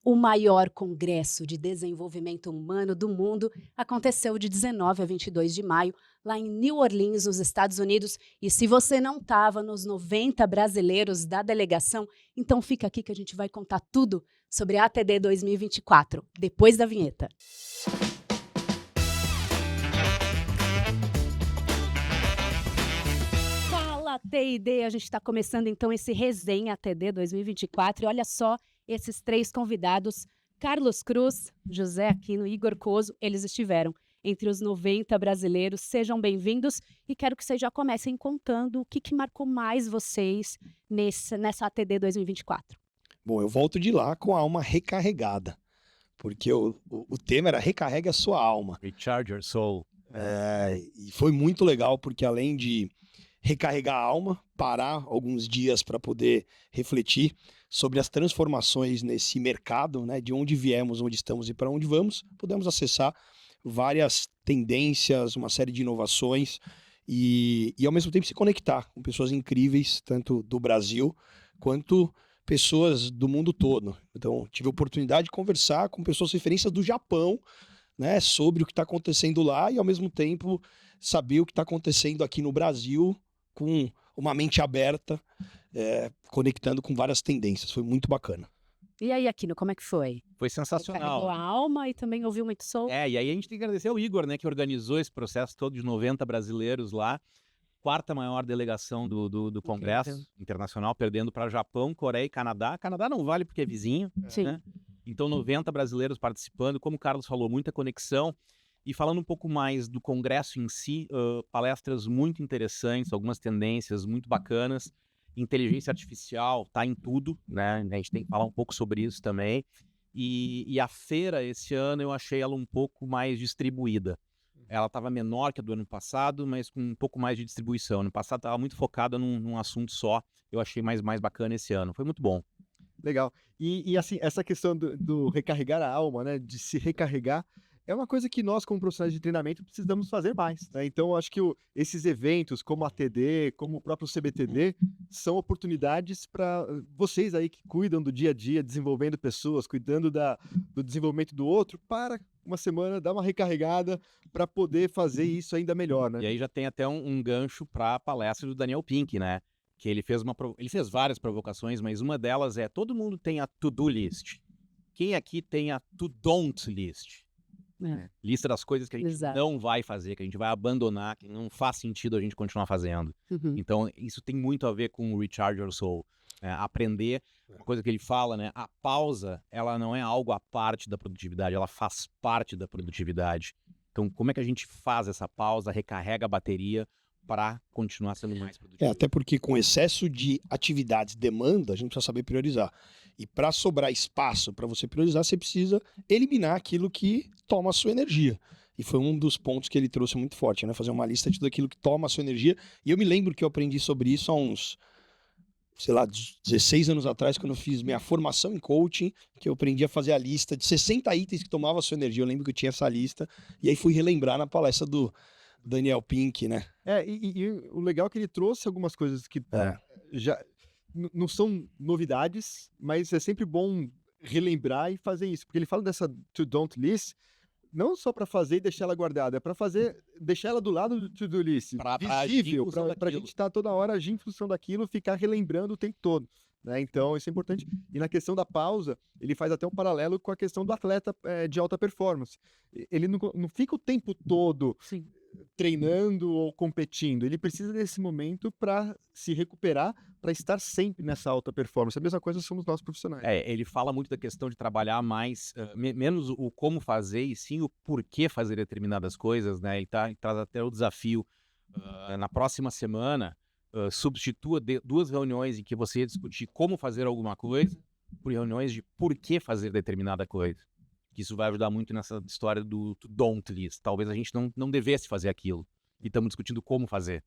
O maior congresso de desenvolvimento humano do mundo aconteceu de 19 a 22 de maio, lá em New Orleans, nos Estados Unidos. E se você não estava nos 90 brasileiros da delegação, então fica aqui que a gente vai contar tudo sobre a ATD 2024, depois da vinheta. Fala, TID! A gente está começando então esse Resenha ATD 2024 e olha só esses três convidados, Carlos Cruz, José Aquino e Igor Coso, eles estiveram entre os 90 brasileiros. Sejam bem-vindos e quero que vocês já comecem contando o que marcou mais vocês nessa ATD 2024. Bom, eu volto de lá com a alma recarregada, porque o tema era Recarregue a Sua Alma. Recharge Your Soul. E foi muito legal, porque além de recarregar a alma, parar alguns dias para poder refletir sobre as transformações nesse mercado, né, de onde viemos, onde estamos e para onde vamos, pudemos acessar várias tendências, uma série de inovações e ao mesmo tempo se conectar com pessoas incríveis, tanto do Brasil quanto pessoas do mundo todo. Então, tive a oportunidade de conversar com pessoas referências do Japão, né, sobre o que está acontecendo lá e, ao mesmo tempo, saber o que está acontecendo aqui no Brasil com uma mente aberta, conectando com várias tendências. Foi muito bacana. E aí, Aquino, como é que foi? Foi Carregou sensacional. a alma e também ouviu muito soul? E aí a gente tem que agradecer ao Igor, né, que organizou esse processo todo de 90 brasileiros lá. Quarta maior delegação do Congresso Internacional, perdendo para Japão, Coreia e Canadá. Canadá não vale porque é vizinho, Sim. né? Então 90 brasileiros participando, como o Carlos falou, muita conexão. E falando um pouco mais do Congresso em si, palestras muito interessantes, algumas tendências muito bacanas. Inteligência artificial está em tudo, né? A gente tem que falar um pouco sobre isso também. E a feira esse ano eu achei ela um pouco mais distribuída. Ela estava menor que a do ano passado, mas com um pouco mais de distribuição. No passado estava muito focada num assunto só. Eu achei mais bacana esse ano. Foi muito bom. Legal. E assim, essa questão do recarregar a alma, né, de se recarregar, é uma coisa que nós, como profissionais de treinamento, precisamos fazer mais, né? Então, eu acho que esses eventos, como a TD, como o próprio CBTD, são oportunidades para vocês aí que cuidam do dia a dia, desenvolvendo pessoas, cuidando do desenvolvimento do outro, para uma semana dar uma recarregada para poder fazer isso ainda melhor, né? E aí já tem até um gancho para a palestra do Daniel Pink, né? Que ele fez várias provocações, mas uma delas é: todo mundo tem a to-do list. Quem aqui tem a to-don't list? Lista das coisas que a gente Exato. não vai fazer, que a gente vai abandonar, que não faz sentido a gente continuar fazendo. Uhum. Então, isso tem muito a ver com o Recharge Your Soul. Aprender, uma coisa que ele fala, né? A pausa, ela não é algo à parte da produtividade, ela faz parte da produtividade. Então, como é que a gente faz essa pausa, recarrega a bateria para continuar sendo mais produtivo? Até porque com excesso de atividades, demanda, a gente precisa saber priorizar. E para sobrar espaço para você priorizar, você precisa eliminar aquilo que toma a sua energia. E foi um dos pontos que ele trouxe muito forte, né? Fazer uma lista de tudo aquilo que toma a sua energia. E eu me lembro que eu aprendi sobre isso há uns, 16 anos atrás, quando eu fiz minha formação em coaching, que eu aprendi a fazer a lista de 60 itens que tomavam a sua energia. Eu lembro que eu tinha essa lista. E aí fui relembrar na palestra do Daniel Pink, né? E o legal é que ele trouxe algumas coisas que já não são novidades, mas é sempre bom relembrar e fazer isso, porque ele fala dessa to-don't list, não só para fazer e deixar ela guardada, é para fazer, deixar ela do lado do to-do list, visível, para a gente estar toda hora agindo em função daquilo, ficar relembrando o tempo todo, né? Então isso é importante. E na questão da pausa, ele faz até um paralelo com a questão do atleta de alta performance. Ele não fica o tempo todo Sim. treinando ou competindo, ele precisa desse momento para se recuperar, para estar sempre nessa alta performance. A mesma coisa somos nós profissionais. Ele fala muito da questão de trabalhar mais, menos o como fazer e sim o porquê fazer determinadas coisas, né? Ele traz até o desafio, na próxima semana, substitua duas reuniões em que você ia discutir como fazer alguma coisa por reuniões de por que fazer determinada coisa. Isso vai ajudar muito nessa história do don't list. Talvez a gente não devesse fazer aquilo. E estamos discutindo como fazer.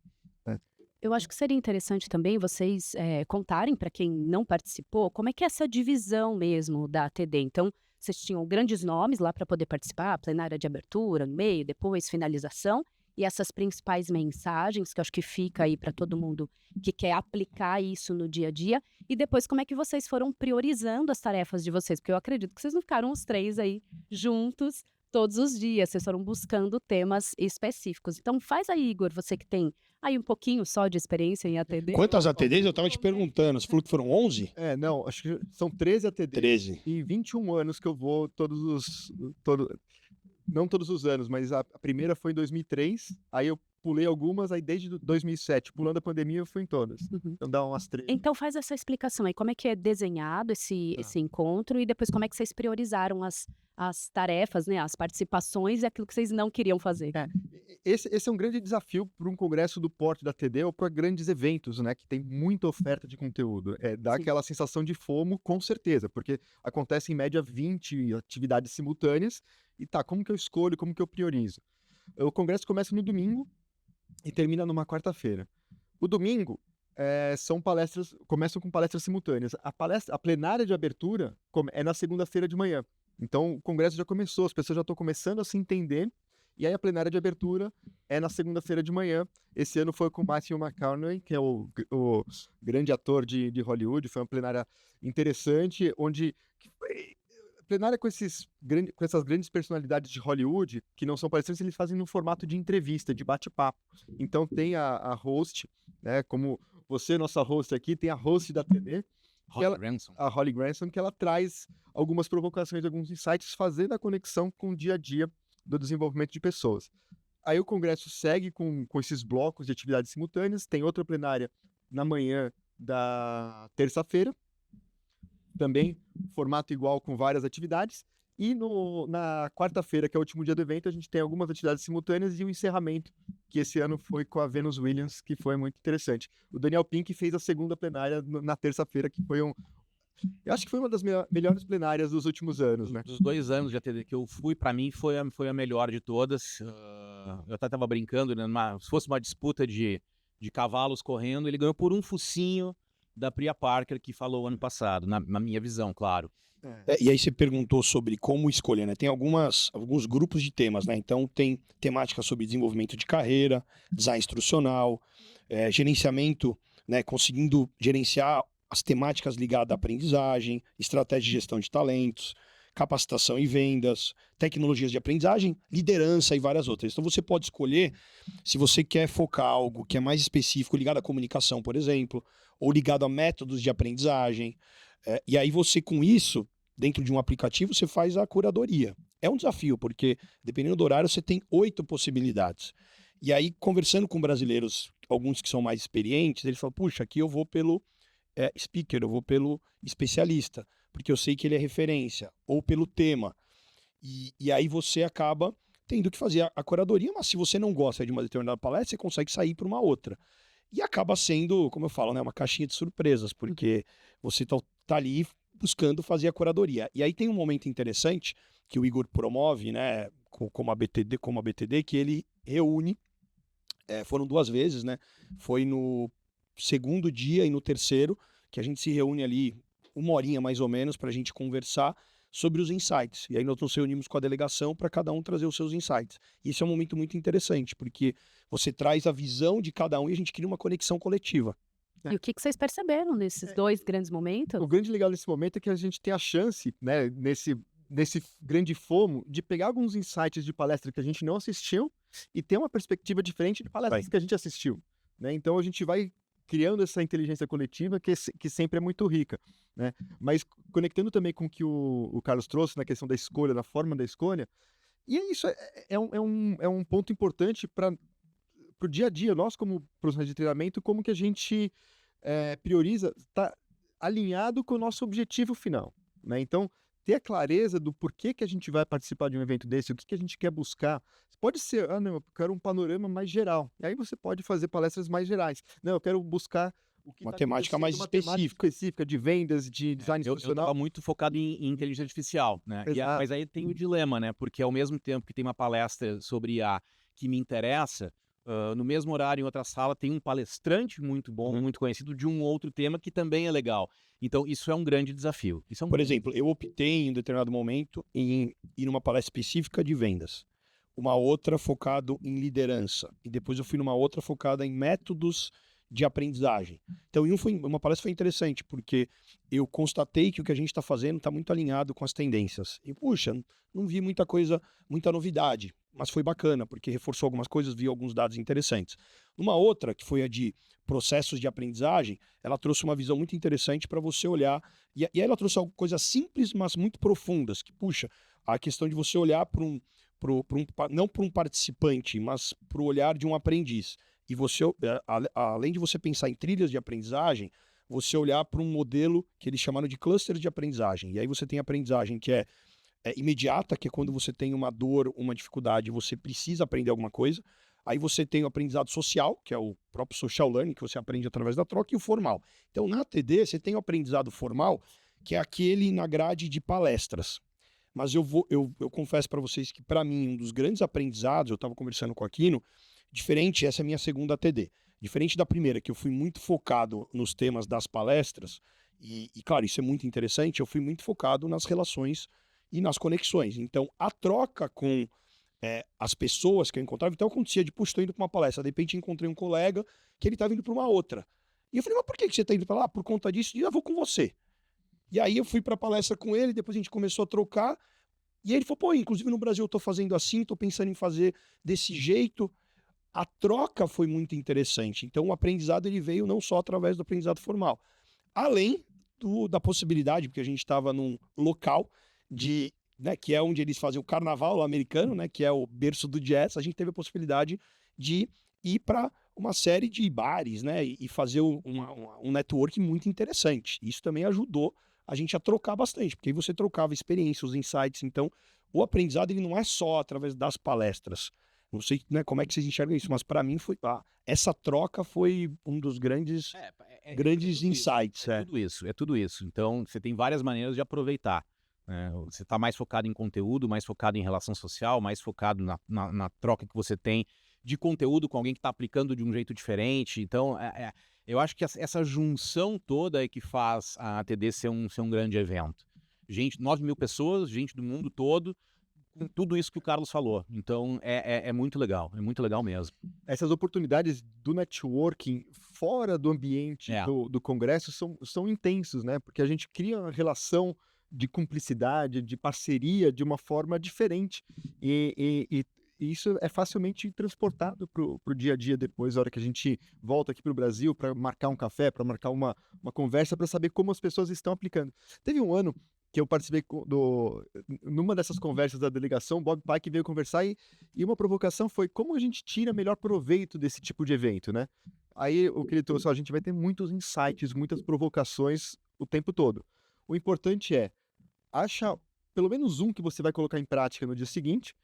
Eu acho que seria interessante também vocês contarem para quem não participou como é que é essa divisão mesmo da ATD. Então, vocês tinham grandes nomes lá para poder participar, plenária de abertura, no meio, depois finalização. e essas principais mensagens, que eu acho que fica aí para todo mundo que quer aplicar isso no dia a dia, e depois como é que vocês foram priorizando as tarefas de vocês, porque eu acredito que vocês não ficaram os três aí juntos todos os dias, vocês foram buscando temas específicos. Então faz aí, Igor, você que tem aí um pouquinho só de experiência em ATD. Quantas ATDs? Eu tava te perguntando. Você falou que foram 11? Não, acho que são 13 ATDs. 13. E 21 anos que eu vou não todos os anos, mas a primeira foi em 2003, aí eu pulei algumas, aí desde 2007, pulando a pandemia, eu fui em todas. Então dá umas 13. Então faz essa explicação aí, como é que é desenhado esse encontro e depois como é que vocês priorizaram as tarefas, né, as participações e aquilo que vocês não queriam fazer. Esse é um grande desafio para um congresso do porte da TD ou para grandes eventos, né, que tem muita oferta de conteúdo. Dá Sim. aquela sensação de FOMO, com certeza, porque acontece em média 20 atividades simultâneas e como que eu escolho, como que eu priorizo? O congresso começa no domingo e termina numa quarta-feira. O domingo começam com palestras simultâneas. A plenária de abertura é na segunda-feira de manhã. Então, o congresso já começou, as pessoas já estão começando a se entender, e aí a plenária de abertura é na segunda-feira de manhã. Esse ano foi com Matthew McConaughey, que é o grande ator de Hollywood, foi uma plenária interessante, plenária com essas grandes personalidades de Hollywood, que não são palestrantes, eles fazem no formato de entrevista, de bate-papo. Então tem a host, né, como você, nossa host aqui, tem a host da TV, a Holly Granson, que ela traz algumas provocações, alguns insights, fazendo a conexão com o dia a dia do desenvolvimento de pessoas. Aí o congresso segue com esses blocos de atividades simultâneas, tem outra plenária na manhã da terça-feira, também formato igual com várias atividades, e na quarta-feira, que é o último dia do evento, a gente tem algumas atividades simultâneas e o encerramento, que esse ano foi com a Venus Williams, que foi muito interessante. O Daniel Pink fez a segunda plenária na terça-feira, que foi eu acho que foi uma das melhores plenárias dos últimos anos, né? Dos 2 anos de ATD que eu fui, para mim foi a melhor de todas. Eu até tava brincando, né, se fosse uma disputa de cavalos correndo, ele ganhou por um focinho da Priya Parker, que falou ano passado, na minha visão, claro. E aí você perguntou sobre como escolher, né? Tem alguns grupos de temas, né? Então tem temática sobre desenvolvimento de carreira, design instrucional, gerenciamento, né? Conseguindo gerenciar as temáticas ligadas à aprendizagem, estratégia de gestão de talentos, capacitação e vendas, tecnologias de aprendizagem, liderança e várias outras. Então você pode escolher se você quer focar algo que é mais específico, ligado à comunicação, por exemplo, ou ligado a métodos de aprendizagem. E aí você, com isso, dentro de um aplicativo, você faz a curadoria. É um desafio, porque dependendo do horário, você tem 8 possibilidades. E aí, conversando com brasileiros, alguns que são mais experientes, eles falam, puxa, aqui eu vou pelo speaker, eu vou pelo especialista, porque eu sei que ele é referência, ou pelo tema. E aí você acaba tendo que fazer a curadoria, mas se você não gosta de uma determinada palestra, você consegue sair para uma outra. E acaba sendo, como eu falo, né, uma caixinha de surpresas, porque você tá ali buscando fazer a curadoria. E aí tem um momento interessante que o Igor promove, né, como a BTD, que ele reúne, foram 2 vezes, né, foi no segundo dia e no terceiro, que a gente se reúne ali 1 horinha mais ou menos para a gente conversar sobre os insights. E aí nós nos reunimos com a delegação para cada um trazer os seus insights. E esse é um momento muito interessante, porque você traz a visão de cada um e a gente cria uma conexão coletiva. E o que vocês perceberam nesses 2 grandes momentos? O grande legal nesse momento é que a gente tem a chance, né, nesse grande FOMO, de pegar alguns insights de palestra que a gente não assistiu e ter uma perspectiva diferente de palestras que a gente assistiu, né? Então a gente vai criando essa inteligência coletiva que sempre é muito rica, né? Mas conectando também com o que o Carlos trouxe na questão da escolha, da forma da escolha, e isso é um ponto importante para o dia a dia, nós como profissionais de treinamento, como que a gente prioriza, tá alinhado com o nosso objetivo final, né? Então, ter a clareza do porquê que a gente vai participar de um evento desse, o que a gente quer buscar. Pode ser, não, eu quero um panorama mais geral. E aí você pode fazer palestras mais gerais. Não, eu quero buscar uma temática mais específica de vendas, de design Eu institucional. estava muito focado em inteligência artificial, né? Mas aí tem o dilema, né? Porque ao mesmo tempo que tem uma palestra sobre IA que me interessa, no mesmo horário, em outra sala, tem um palestrante muito bom, muito conhecido, de um outro tema que também é legal. Então, isso é um grande desafio. Por exemplo, eu optei em um determinado momento em ir numa palestra específica de vendas. uma outra focado em liderança, e depois eu fui numa outra focada em métodos de aprendizagem. Então, uma palestra foi interessante, porque eu constatei que o que a gente está fazendo está muito alinhado com as tendências. E, puxa, não vi muita coisa, muita novidade, mas foi bacana, porque reforçou algumas coisas, vi alguns dados interessantes. Numa outra, que foi a de processos de aprendizagem, ela trouxe uma visão muito interessante para você olhar, e aí ela trouxe coisas simples, mas muito profundas, que, puxa, a questão de você olhar não para um participante, mas para o olhar de um aprendiz. E você, além de você pensar em trilhas de aprendizagem, você olhar para um modelo que eles chamaram de cluster de aprendizagem. E aí você tem aprendizagem que é imediata, que é quando você tem uma dor, uma dificuldade, você precisa aprender alguma coisa. Aí você tem o aprendizado social, que é o próprio social learning, que você aprende através da troca, e o formal. Então, na ATD, você tem o aprendizado formal, que é aquele na grade de palestras. Mas eu confesso para vocês que, para mim, um dos grandes aprendizados, eu estava conversando com o Aquino, diferente, essa é a minha segunda ATD. Diferente da primeira, que eu fui muito focado nos temas das palestras, e claro, isso é muito interessante, eu fui muito focado nas relações e nas conexões. Então, a troca com as pessoas que eu encontrava, então acontecia de, puxa, estou indo para uma palestra, de repente encontrei um colega que ele estava indo para uma outra. E eu falei, mas por que você está indo para lá? Por conta disso, e eu vou com você. E aí eu fui para a palestra com ele, depois a gente começou a trocar, e aí ele falou, pô, inclusive no Brasil eu estou fazendo assim, estou pensando em fazer desse jeito. A troca foi muito interessante. Então, o aprendizado ele veio não só através do aprendizado formal, além da possibilidade, porque a gente estava num local que é onde eles fazem o carnaval americano, né, que é o berço do jazz, a gente teve a possibilidade de ir para uma série de bares, né, e fazer um network muito interessante. Isso também ajudou a gente a trocar bastante, porque aí você trocava experiências, os insights. Então, o aprendizado ele não é só através das palestras. Não sei, né, como é que vocês enxergam isso, mas para mim essa troca foi um dos grandes insights. É tudo isso. Então, você tem várias maneiras de aproveitar. Você está mais focado em conteúdo, mais focado em relação social, mais focado na troca que você tem de conteúdo com alguém que está aplicando de um jeito diferente. Então, eu acho que essa junção toda é que faz a ATD ser um grande evento. 9.000 pessoas, gente do mundo todo, com tudo isso que o Carlos falou. Então, é muito legal mesmo. Essas oportunidades do networking fora do ambiente do congresso são intensos, né? Porque a gente cria uma relação de cumplicidade, de parceria de uma forma diferente. E isso é facilmente transportado para o dia a dia depois, na hora que a gente volta aqui para o Brasil para marcar um café, para marcar uma conversa, para saber como as pessoas estão aplicando. Teve um ano que eu participei numa dessas conversas da delegação, o Bob Pike veio conversar e uma provocação foi como a gente tira melhor proveito desse tipo de evento, né? Aí o que ele trouxe, a gente vai ter muitos insights, muitas provocações o tempo todo. O importante acha pelo menos um que você vai colocar em prática no dia seguinte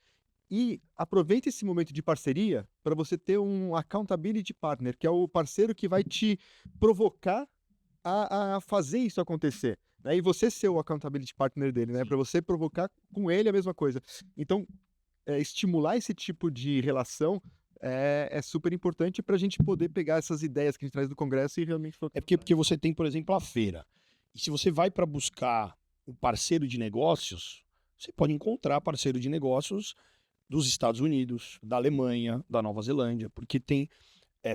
e aproveita esse momento de parceria para você ter um accountability partner, que é o parceiro que vai te provocar a fazer isso acontecer. Né? E você ser o accountability partner dele, né? Para você provocar com ele a mesma coisa. Então, estimular esse tipo de relação é super importante para a gente poder pegar essas ideias que a gente traz do Congresso e realmente... Porque você tem, por exemplo, a feira. E se você vai para buscar um parceiro de negócios, você pode encontrar parceiro de negócios dos Estados Unidos, da Alemanha, da Nova Zelândia, porque tem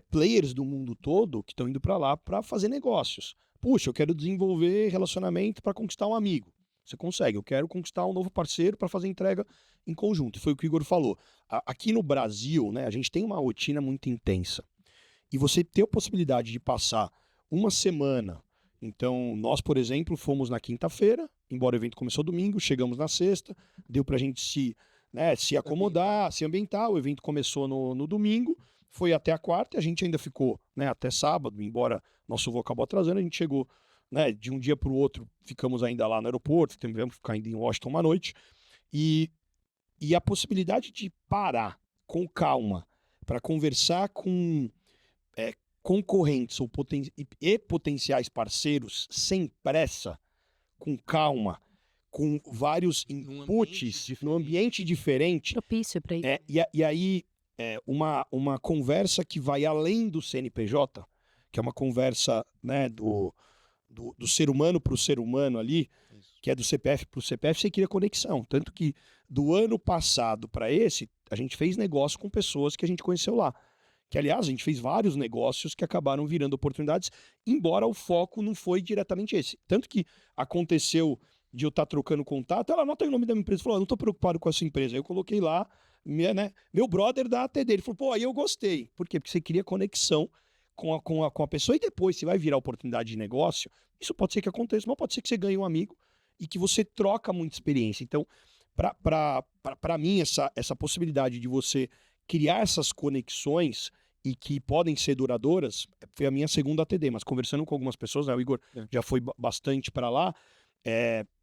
players do mundo todo que estão indo para lá para fazer negócios. Puxa, eu quero desenvolver relacionamento para conquistar um amigo. Você consegue. Eu quero conquistar um novo parceiro para fazer entrega em conjunto. Foi o que o Igor falou. Aqui no Brasil, né, a gente tem uma rotina muito intensa. E você ter a possibilidade de passar uma semana. Então, nós, por exemplo, fomos na quinta-feira, embora o evento começou domingo, chegamos na sexta, deu para a gente se acomodar, se ambientar. O evento começou no domingo, foi até a quarta, e a gente ainda ficou, né, até sábado, embora nosso voo acabou atrasando, a gente chegou, né, de um dia para o outro, ficamos ainda lá no aeroporto, tivemos que ficar ainda em Washington uma noite, e a possibilidade de parar com calma para conversar com concorrentes e potenciais parceiros sem pressa, com calma, com vários inputs, num ambiente diferente. Propício para isso. E aí, uma conversa que vai além do CNPJ, que é uma conversa, né, do ser humano para o ser humano ali, que é do CPF para o CPF, você cria conexão. Tanto que do ano passado para esse, a gente fez negócio com pessoas que a gente conheceu lá. Que, aliás, a gente fez vários negócios que acabaram virando oportunidades, embora o foco não foi diretamente esse. Tanto que aconteceu de eu estar trocando contato, ela anota aí o nome da minha empresa, falou, não estou preocupado com essa empresa. Aí eu coloquei lá, meu brother da ATD, ele falou, pô, aí eu gostei. Por quê? Porque você cria conexão com a pessoa e depois, se vai virar oportunidade de negócio, isso pode ser que aconteça, mas pode ser que você ganhe um amigo e que você troca muita experiência. Então, para mim, essa possibilidade de você criar essas conexões e que podem ser duradouras, foi a minha segunda ATD, mas conversando com algumas pessoas, né, o Igor já foi bastante para lá,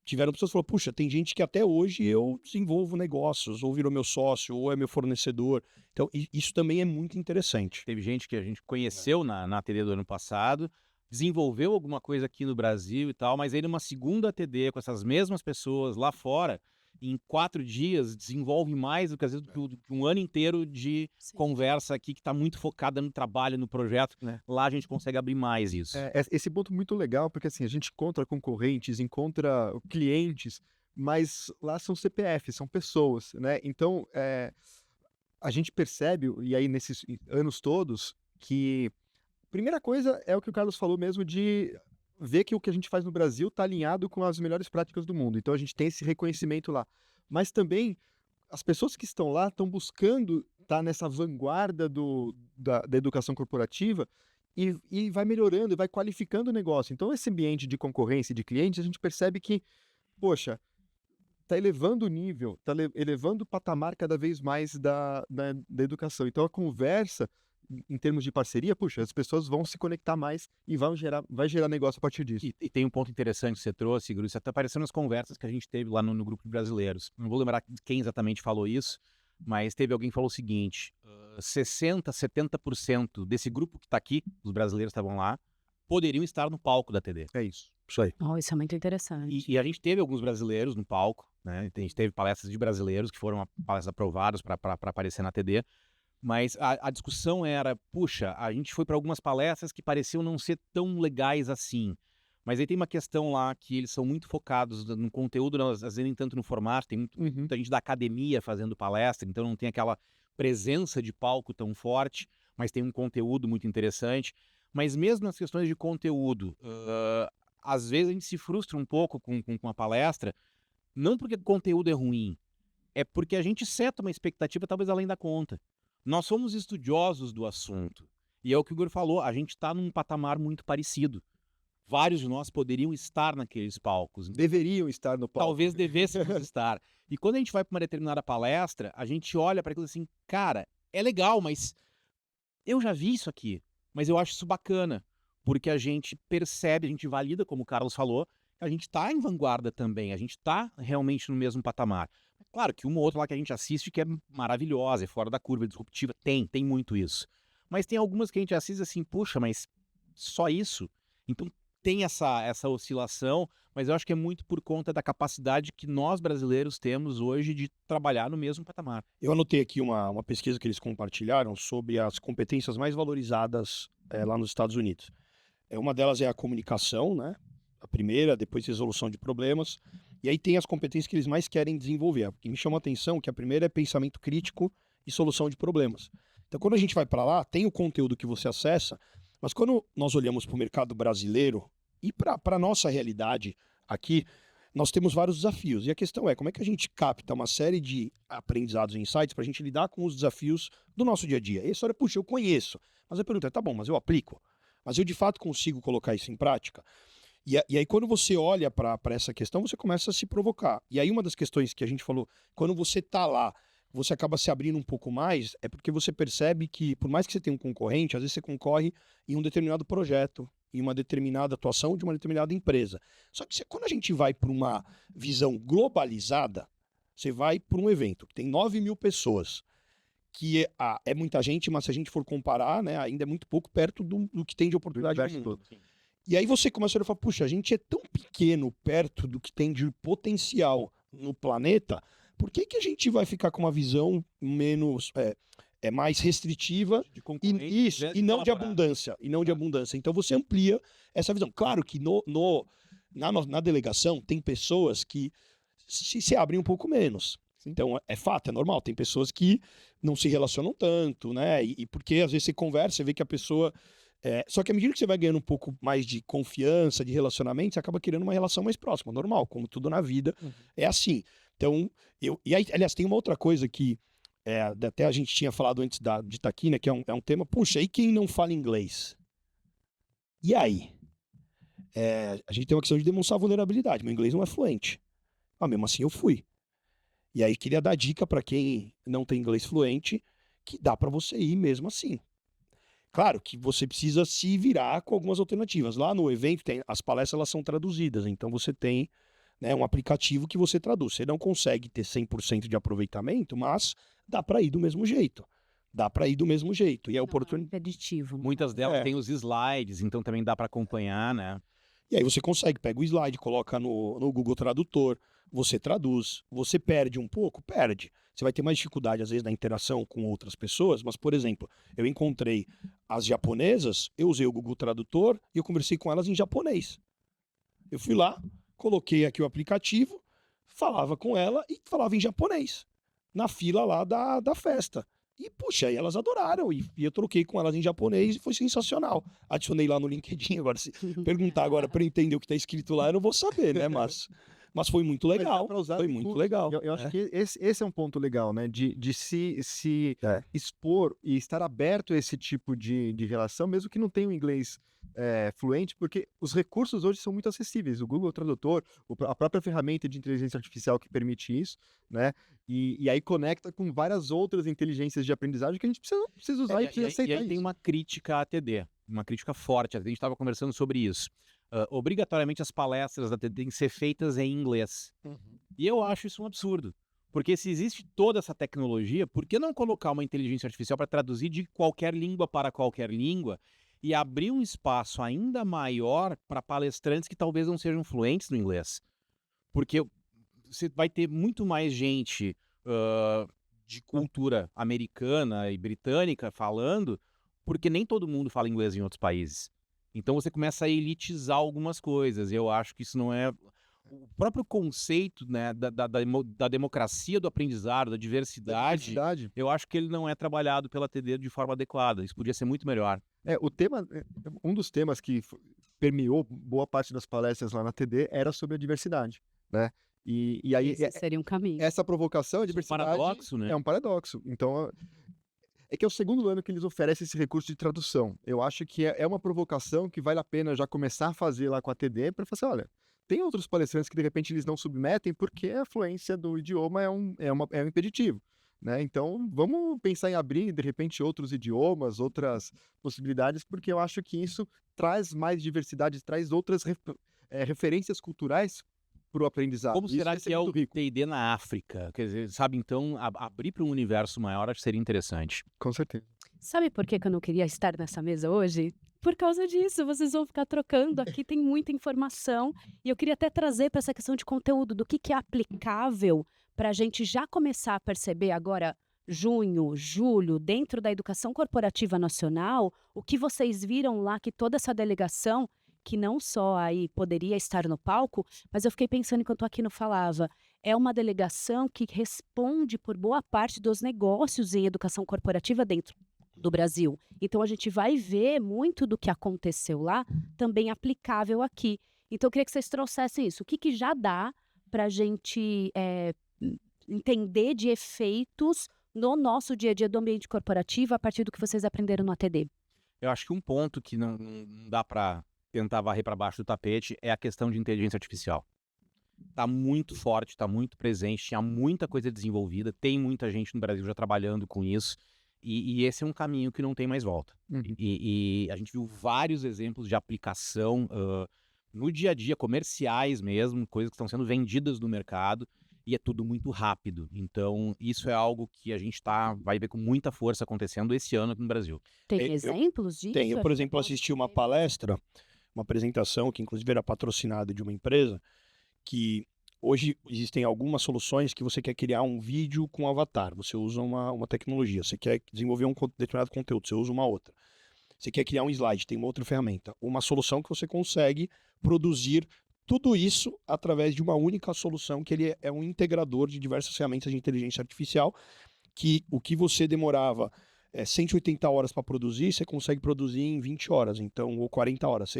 tiveram pessoas que falaram, puxa, tem gente que até hoje eu desenvolvo negócios, ou virou meu sócio, ou é meu fornecedor. Então, isso também é muito interessante. Teve gente que a gente conheceu na ATD do ano passado, desenvolveu alguma coisa aqui no Brasil e tal, mas aí numa segunda ATD com essas mesmas pessoas lá fora, em 4 dias, desenvolve mais do que às vezes do que um ano inteiro de conversa aqui que está muito focada no trabalho, no projeto. Lá a gente consegue abrir mais isso. Esse ponto muito legal, porque assim, a gente encontra concorrentes, encontra clientes, mas lá são CPFs, são pessoas, né? Então, a gente percebe, e aí nesses anos todos, que a primeira coisa é o que o Carlos falou mesmo de ver que o que a gente faz no Brasil está alinhado com as melhores práticas do mundo. Então a gente tem esse reconhecimento lá. Mas também as pessoas que estão lá estão buscando estar nessa vanguarda da educação corporativa e vai melhorando, e vai qualificando o negócio. Então esse ambiente de concorrência e de clientes, a gente percebe que, poxa, está elevando o nível, está elevando o patamar cada vez mais da educação. Então a conversa em termos de parceria, puxa, as pessoas vão se conectar mais e vai gerar negócio a partir disso. E tem um ponto interessante que você trouxe, Gru, isso até apareceu nas conversas que a gente teve lá no grupo de brasileiros. Não vou lembrar quem exatamente falou isso, mas teve alguém que falou o seguinte, 60%, 70% desse grupo que está aqui, os brasileiros estavam lá, poderiam estar no palco da TD. É isso. Isso aí. Oh, isso é muito interessante. E a gente teve alguns brasileiros no palco, né? A gente teve palestras de brasileiros que foram palestras aprovadas para aparecer na TD. Mas a discussão era, puxa, a gente foi para algumas palestras que pareciam não ser tão legais assim. Mas aí tem uma questão lá que eles são muito focados no conteúdo, às vezes nem tanto no formato, tem muita gente da academia fazendo palestra, então não tem aquela presença de palco tão forte, mas tem um conteúdo muito interessante. Mas mesmo nas questões de conteúdo, às vezes a gente se frustra um pouco com a palestra, não porque o conteúdo é ruim, é porque a gente seta uma expectativa talvez além da conta. Nós somos estudiosos do assunto. E é o que o Igor falou, a gente está num patamar muito parecido. Vários de nós poderiam estar naqueles palcos. Deveriam estar no palco. Talvez devêssemos estar. E quando a gente vai para uma determinada palestra, a gente olha para aquilo assim, cara, é legal, mas eu já vi isso aqui. Mas eu acho isso bacana. Porque a gente percebe, a gente valida, como o Carlos falou, que a gente está em vanguarda também. A gente está realmente no mesmo patamar. Claro que uma ou outra lá que a gente assiste que é maravilhosa, é fora da curva, é disruptiva, tem muito isso. Mas tem algumas que a gente assiste assim, puxa, mas só isso? Então tem essa oscilação, mas eu acho que é muito por conta da capacidade que nós brasileiros temos hoje de trabalhar no mesmo patamar. Eu anotei aqui uma pesquisa que eles compartilharam sobre as competências mais valorizadas lá nos Estados Unidos. Uma delas é a comunicação, né? A primeira, depois resolução de problemas. E aí tem as competências que eles mais querem desenvolver. O que me chamou a atenção é que a primeira é pensamento crítico e solução de problemas. Então, quando a gente vai para lá, tem o conteúdo que você acessa, mas quando nós olhamos para o mercado brasileiro e para a nossa realidade aqui, nós temos vários desafios. E a questão é, como é que a gente capta uma série de aprendizados e insights para a gente lidar com os desafios do nosso dia a dia? E a história, puxa, eu conheço. Mas a pergunta é, tá bom, mas eu aplico? Mas eu de fato consigo colocar isso em prática? E aí, quando você olha para essa questão, você começa a se provocar. E aí, uma das questões que a gente falou, quando você está lá, você acaba se abrindo um pouco mais, é porque você percebe que, por mais que você tenha um concorrente, às vezes você concorre em um determinado projeto, em uma determinada atuação de uma determinada empresa. Só que quando a gente vai para uma visão globalizada, você vai para um evento que tem 9.000 pessoas, que é muita gente, mas se a gente for comparar, né, ainda é muito pouco perto do que tem de oportunidade no mundo. E aí você começa a olhar e fala, puxa, a gente é tão pequeno perto do que tem de potencial no planeta, por que a gente vai ficar com uma visão menos, mais restritiva e não de abundância, Então você amplia essa visão. Claro que na delegação tem pessoas que se abrem um pouco menos. Sim. Então, é fato, é normal. Tem pessoas que não se relacionam tanto, né? E porque às vezes você conversa, você vê que a pessoa. Só que à medida que você vai ganhando um pouco mais de confiança, de relacionamento, você acaba criando uma relação mais próxima, normal, como tudo na vida é assim. Então, e aí, aliás, tem uma outra coisa que até a gente tinha falado antes de estar aqui, né? Que é um tema, puxa, e quem não fala inglês? E aí? A gente tem uma questão de demonstrar vulnerabilidade. Meu inglês não é fluente. Mas mesmo assim eu fui. E aí queria dar dica para quem não tem inglês fluente, que dá para você ir mesmo assim. Claro que você precisa se virar com algumas alternativas. Lá no evento, as palestras elas são traduzidas, então você tem, né, um aplicativo que você traduz. Você não consegue ter 100% de aproveitamento, mas dá para ir do mesmo jeito. Dá para ir do mesmo jeito. E é oportunidade. Impeditivo. Muitas delas têm os slides, então também dá para acompanhar, né? E aí você consegue, pega o slide, coloca no Google Tradutor, você traduz, você perde um pouco? Perde. Você vai ter mais dificuldade, às vezes, na interação com outras pessoas, mas, por exemplo, eu encontrei as japonesas, eu usei o Google Tradutor e eu conversei com elas em japonês. Eu fui lá, coloquei aqui o aplicativo, falava com ela e falava em japonês, na fila lá da festa. E, puxa, aí elas adoraram. E eu troquei com elas em japonês e foi sensacional. Adicionei lá no LinkedIn. Agora, se perguntar agora para entender o que está escrito lá, eu não vou saber, né? Mas foi muito legal. Foi muito legal. Eu acho que esse é um ponto legal, né? De se expor e estar aberto a esse tipo de relação, mesmo que não tenha o inglês fluente, porque os recursos hoje são muito acessíveis. O Google Tradutor, a própria ferramenta de inteligência artificial que permite isso, né? E aí conecta com várias outras inteligências de aprendizagem que a gente precisa usar e precisa aceitar e aí isso. tem uma crítica à TD, uma crítica forte. A gente estava conversando sobre isso. Obrigatoriamente as palestras da TD têm que ser feitas em inglês. E eu acho isso um absurdo. Porque se existe toda essa tecnologia, por que não colocar uma inteligência artificial para traduzir de qualquer língua para qualquer língua e abrir um espaço ainda maior para palestrantes que talvez não sejam fluentes no inglês? Porque você vai ter muito mais gente de cultura americana e britânica falando, porque nem todo mundo fala inglês em outros países. Então você começa a elitizar algumas coisas. Eu acho que isso não é... O próprio conceito, né, da democracia do aprendizado, da diversidade, eu acho que ele não é trabalhado pela TD de forma adequada. Isso podia ser muito melhor. Um dos temas que permeou boa parte das palestras lá na TD era sobre a diversidade, né? E aí Esse seria um caminho. essa provocação, a diversidade, paradoxo, né? é um paradoxo. Então, é que é o segundo ano que eles oferecem esse recurso de tradução. Eu acho que é uma provocação que vale a pena já começar a fazer lá com a TD para falar assim, olha, tem outros palestrantes que de repente eles não submetem porque a fluência do idioma é um impeditivo, né? Então, vamos pensar em abrir de repente outros idiomas, outras possibilidades, porque eu acho que isso traz mais diversidade, traz outras referências culturais para o aprendizado. Como Isso será vai ser que é o muito rico. TD na África? Quer dizer, sabe, então, abrir para um universo maior acho que seria interessante. Com certeza. Sabe por que eu não queria estar nessa mesa hoje? Por causa disso, vocês vão ficar trocando aqui, tem muita informação. E eu queria até trazer para essa questão de conteúdo, do que é aplicável para a gente já começar a perceber agora, junho, julho, dentro da educação corporativa nacional, o que vocês viram lá, que toda essa delegação, que não só aí poderia estar no palco, mas eu fiquei pensando enquanto aqui não falava, é uma delegação que responde por boa parte dos negócios em educação corporativa dentro do Brasil. Então a gente vai ver muito do que aconteceu lá também aplicável aqui. Então eu queria que vocês trouxessem isso. O que já dá para a gente entender de efeitos no nosso dia a dia do ambiente corporativo a partir do que vocês aprenderam no ATD? Eu acho que um ponto que não dá para tentar varrer para baixo do tapete é a questão de inteligência artificial. Está muito forte, está muito presente, tinha muita coisa desenvolvida, tem muita gente no Brasil já trabalhando com isso, e esse é um caminho que não tem mais volta. E a gente viu vários exemplos de aplicação no dia a dia, comerciais mesmo, coisas que estão sendo vendidas no mercado, e é tudo muito rápido. Então, isso é algo que a gente vai ver com muita força acontecendo esse ano aqui no Brasil. Tem exemplos disso? Eu, por exemplo, assisti uma palestra, uma apresentação que inclusive era patrocinada de uma empresa, que hoje existem algumas soluções que você quer criar um vídeo com avatar, você usa uma tecnologia, você quer desenvolver um determinado conteúdo, você usa uma outra. Você quer criar um slide, tem uma outra ferramenta. Uma solução que você consegue produzir tudo isso através de uma única solução, que ele é um integrador de diversas ferramentas de inteligência artificial, que o que você demorava 180 horas para produzir, você consegue produzir em 20 horas, então, ou 40 horas.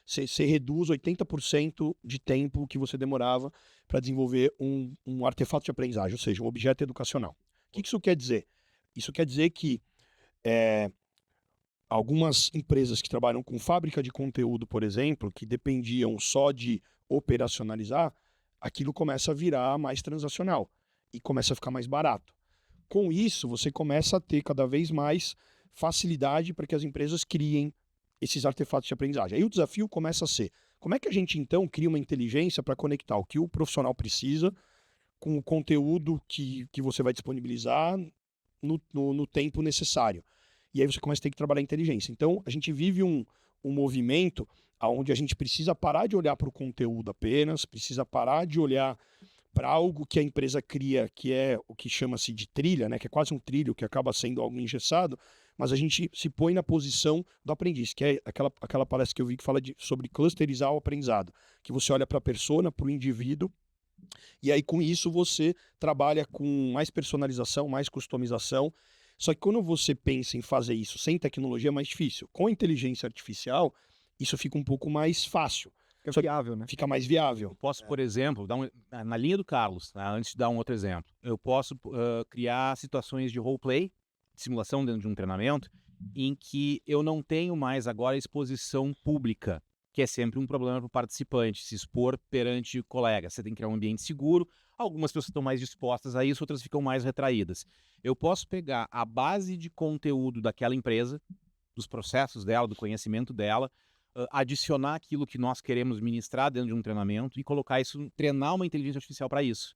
Você reduz 80% de tempo que você demorava para desenvolver um artefato de aprendizagem, ou seja, um objeto educacional. O que isso quer dizer? Isso quer dizer que algumas empresas que trabalham com fábrica de conteúdo, por exemplo, que dependiam só de operacionalizar, aquilo começa a virar mais transacional e começa a ficar mais barato. Com isso, você começa a ter cada vez mais facilidade para que as empresas criem esses artefatos de aprendizagem. Aí o desafio começa a ser, como é que a gente então cria uma inteligência para conectar o que o profissional precisa com o conteúdo que você vai disponibilizar no tempo necessário. E aí você começa a ter que trabalhar a inteligência. Então, a gente vive um movimento onde a gente precisa parar de olhar para o conteúdo apenas, precisa parar de olhar para algo que a empresa cria, que é o que chama-se de trilha, né, que é quase um trilho, que acaba sendo algo engessado, mas a gente se põe na posição do aprendiz, que é aquela palestra que eu vi que fala sobre clusterizar o aprendizado, que você olha para a persona, para o indivíduo, e aí com isso você trabalha com mais personalização, mais customização. Só que quando você pensa em fazer isso sem tecnologia é mais difícil. Com a inteligência artificial, isso fica um pouco mais fácil. Fica viável, né? Fica mais viável. Eu posso, por exemplo, na linha do Carlos, tá? Antes de dar um outro exemplo, eu posso criar situações de roleplay, de simulação dentro de um treinamento, em que eu não tenho mais agora exposição pública, que é sempre um problema para o participante, se expor perante colegas. Você tem que criar um ambiente seguro, algumas pessoas estão mais dispostas a isso, outras ficam mais retraídas. Eu posso pegar a base de conteúdo daquela empresa, dos processos dela, do conhecimento dela, adicionar aquilo que nós queremos ministrar dentro de um treinamento e colocar isso, treinar uma inteligência artificial para isso.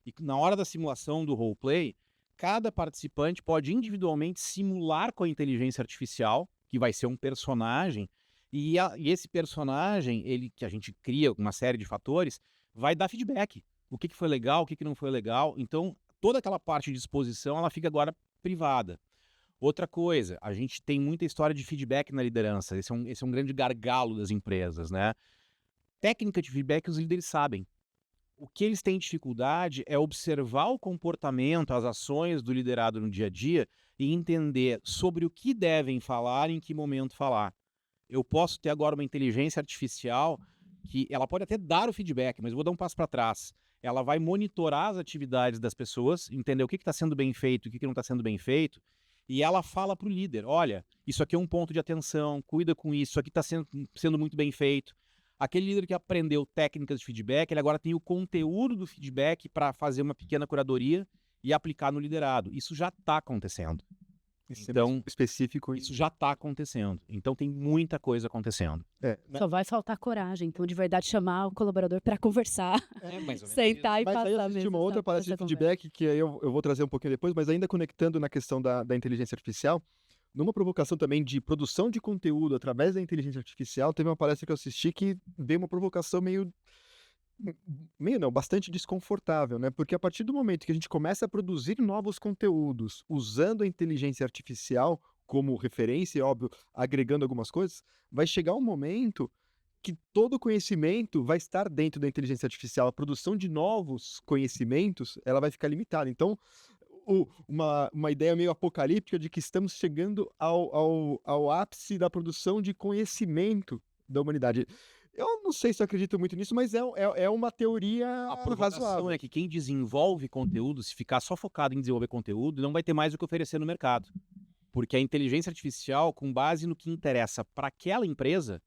E na hora da simulação do roleplay, cada participante pode individualmente simular com a inteligência artificial, que vai ser um personagem, e esse personagem, que a gente cria uma série de fatores, vai dar feedback. O que foi legal, o que não foi legal. Então, toda aquela parte de exposição, ela fica agora privada. Outra coisa, a gente tem muita história de feedback na liderança. Esse é um grande gargalo das empresas, né? Técnica de feedback os líderes sabem. O que eles têm dificuldade é observar o comportamento, as ações do liderado no dia a dia e entender sobre o que devem falar e em que momento falar. Eu posso ter agora uma inteligência artificial que ela pode até dar o feedback, mas eu vou dar um passo para trás. Ela vai monitorar as atividades das pessoas, entender o que está sendo bem feito e o que não está sendo bem feito, e ela fala para o líder, olha, isso aqui é um ponto de atenção, cuida com isso aqui está sendo muito bem feito. Aquele líder que aprendeu técnicas de feedback, ele agora tem o conteúdo do feedback para fazer uma pequena curadoria e aplicar no liderado. Isso já está acontecendo. Então, específico. Isso já está acontecendo. Então, tem muita coisa acontecendo. Só vai faltar coragem, então, de verdade, chamar o colaborador para conversar, sentar e mas passar aí eu assisti uma outra palestra de feedback que aí eu vou trazer um pouquinho depois, mas ainda conectando na questão da inteligência artificial, numa provocação também de produção de conteúdo através da inteligência artificial, teve uma palestra que eu assisti que veio uma provocação bastante desconfortável, né? Porque a partir do momento que a gente começa a produzir novos conteúdos usando a inteligência artificial como referência, óbvio, agregando algumas coisas, vai chegar um momento que todo o conhecimento vai estar dentro da inteligência artificial. A produção de novos conhecimentos, ela vai ficar limitada. Então, uma ideia meio apocalíptica de que estamos chegando ao ápice da produção de conhecimento da humanidade. Eu não sei se eu acredito muito nisso, mas é uma teoria A provocação razoável. é que quem desenvolve conteúdo, se ficar só focado em desenvolver conteúdo, não vai ter mais o que oferecer no mercado. Porque a inteligência artificial, com base no que interessa para aquela empresa,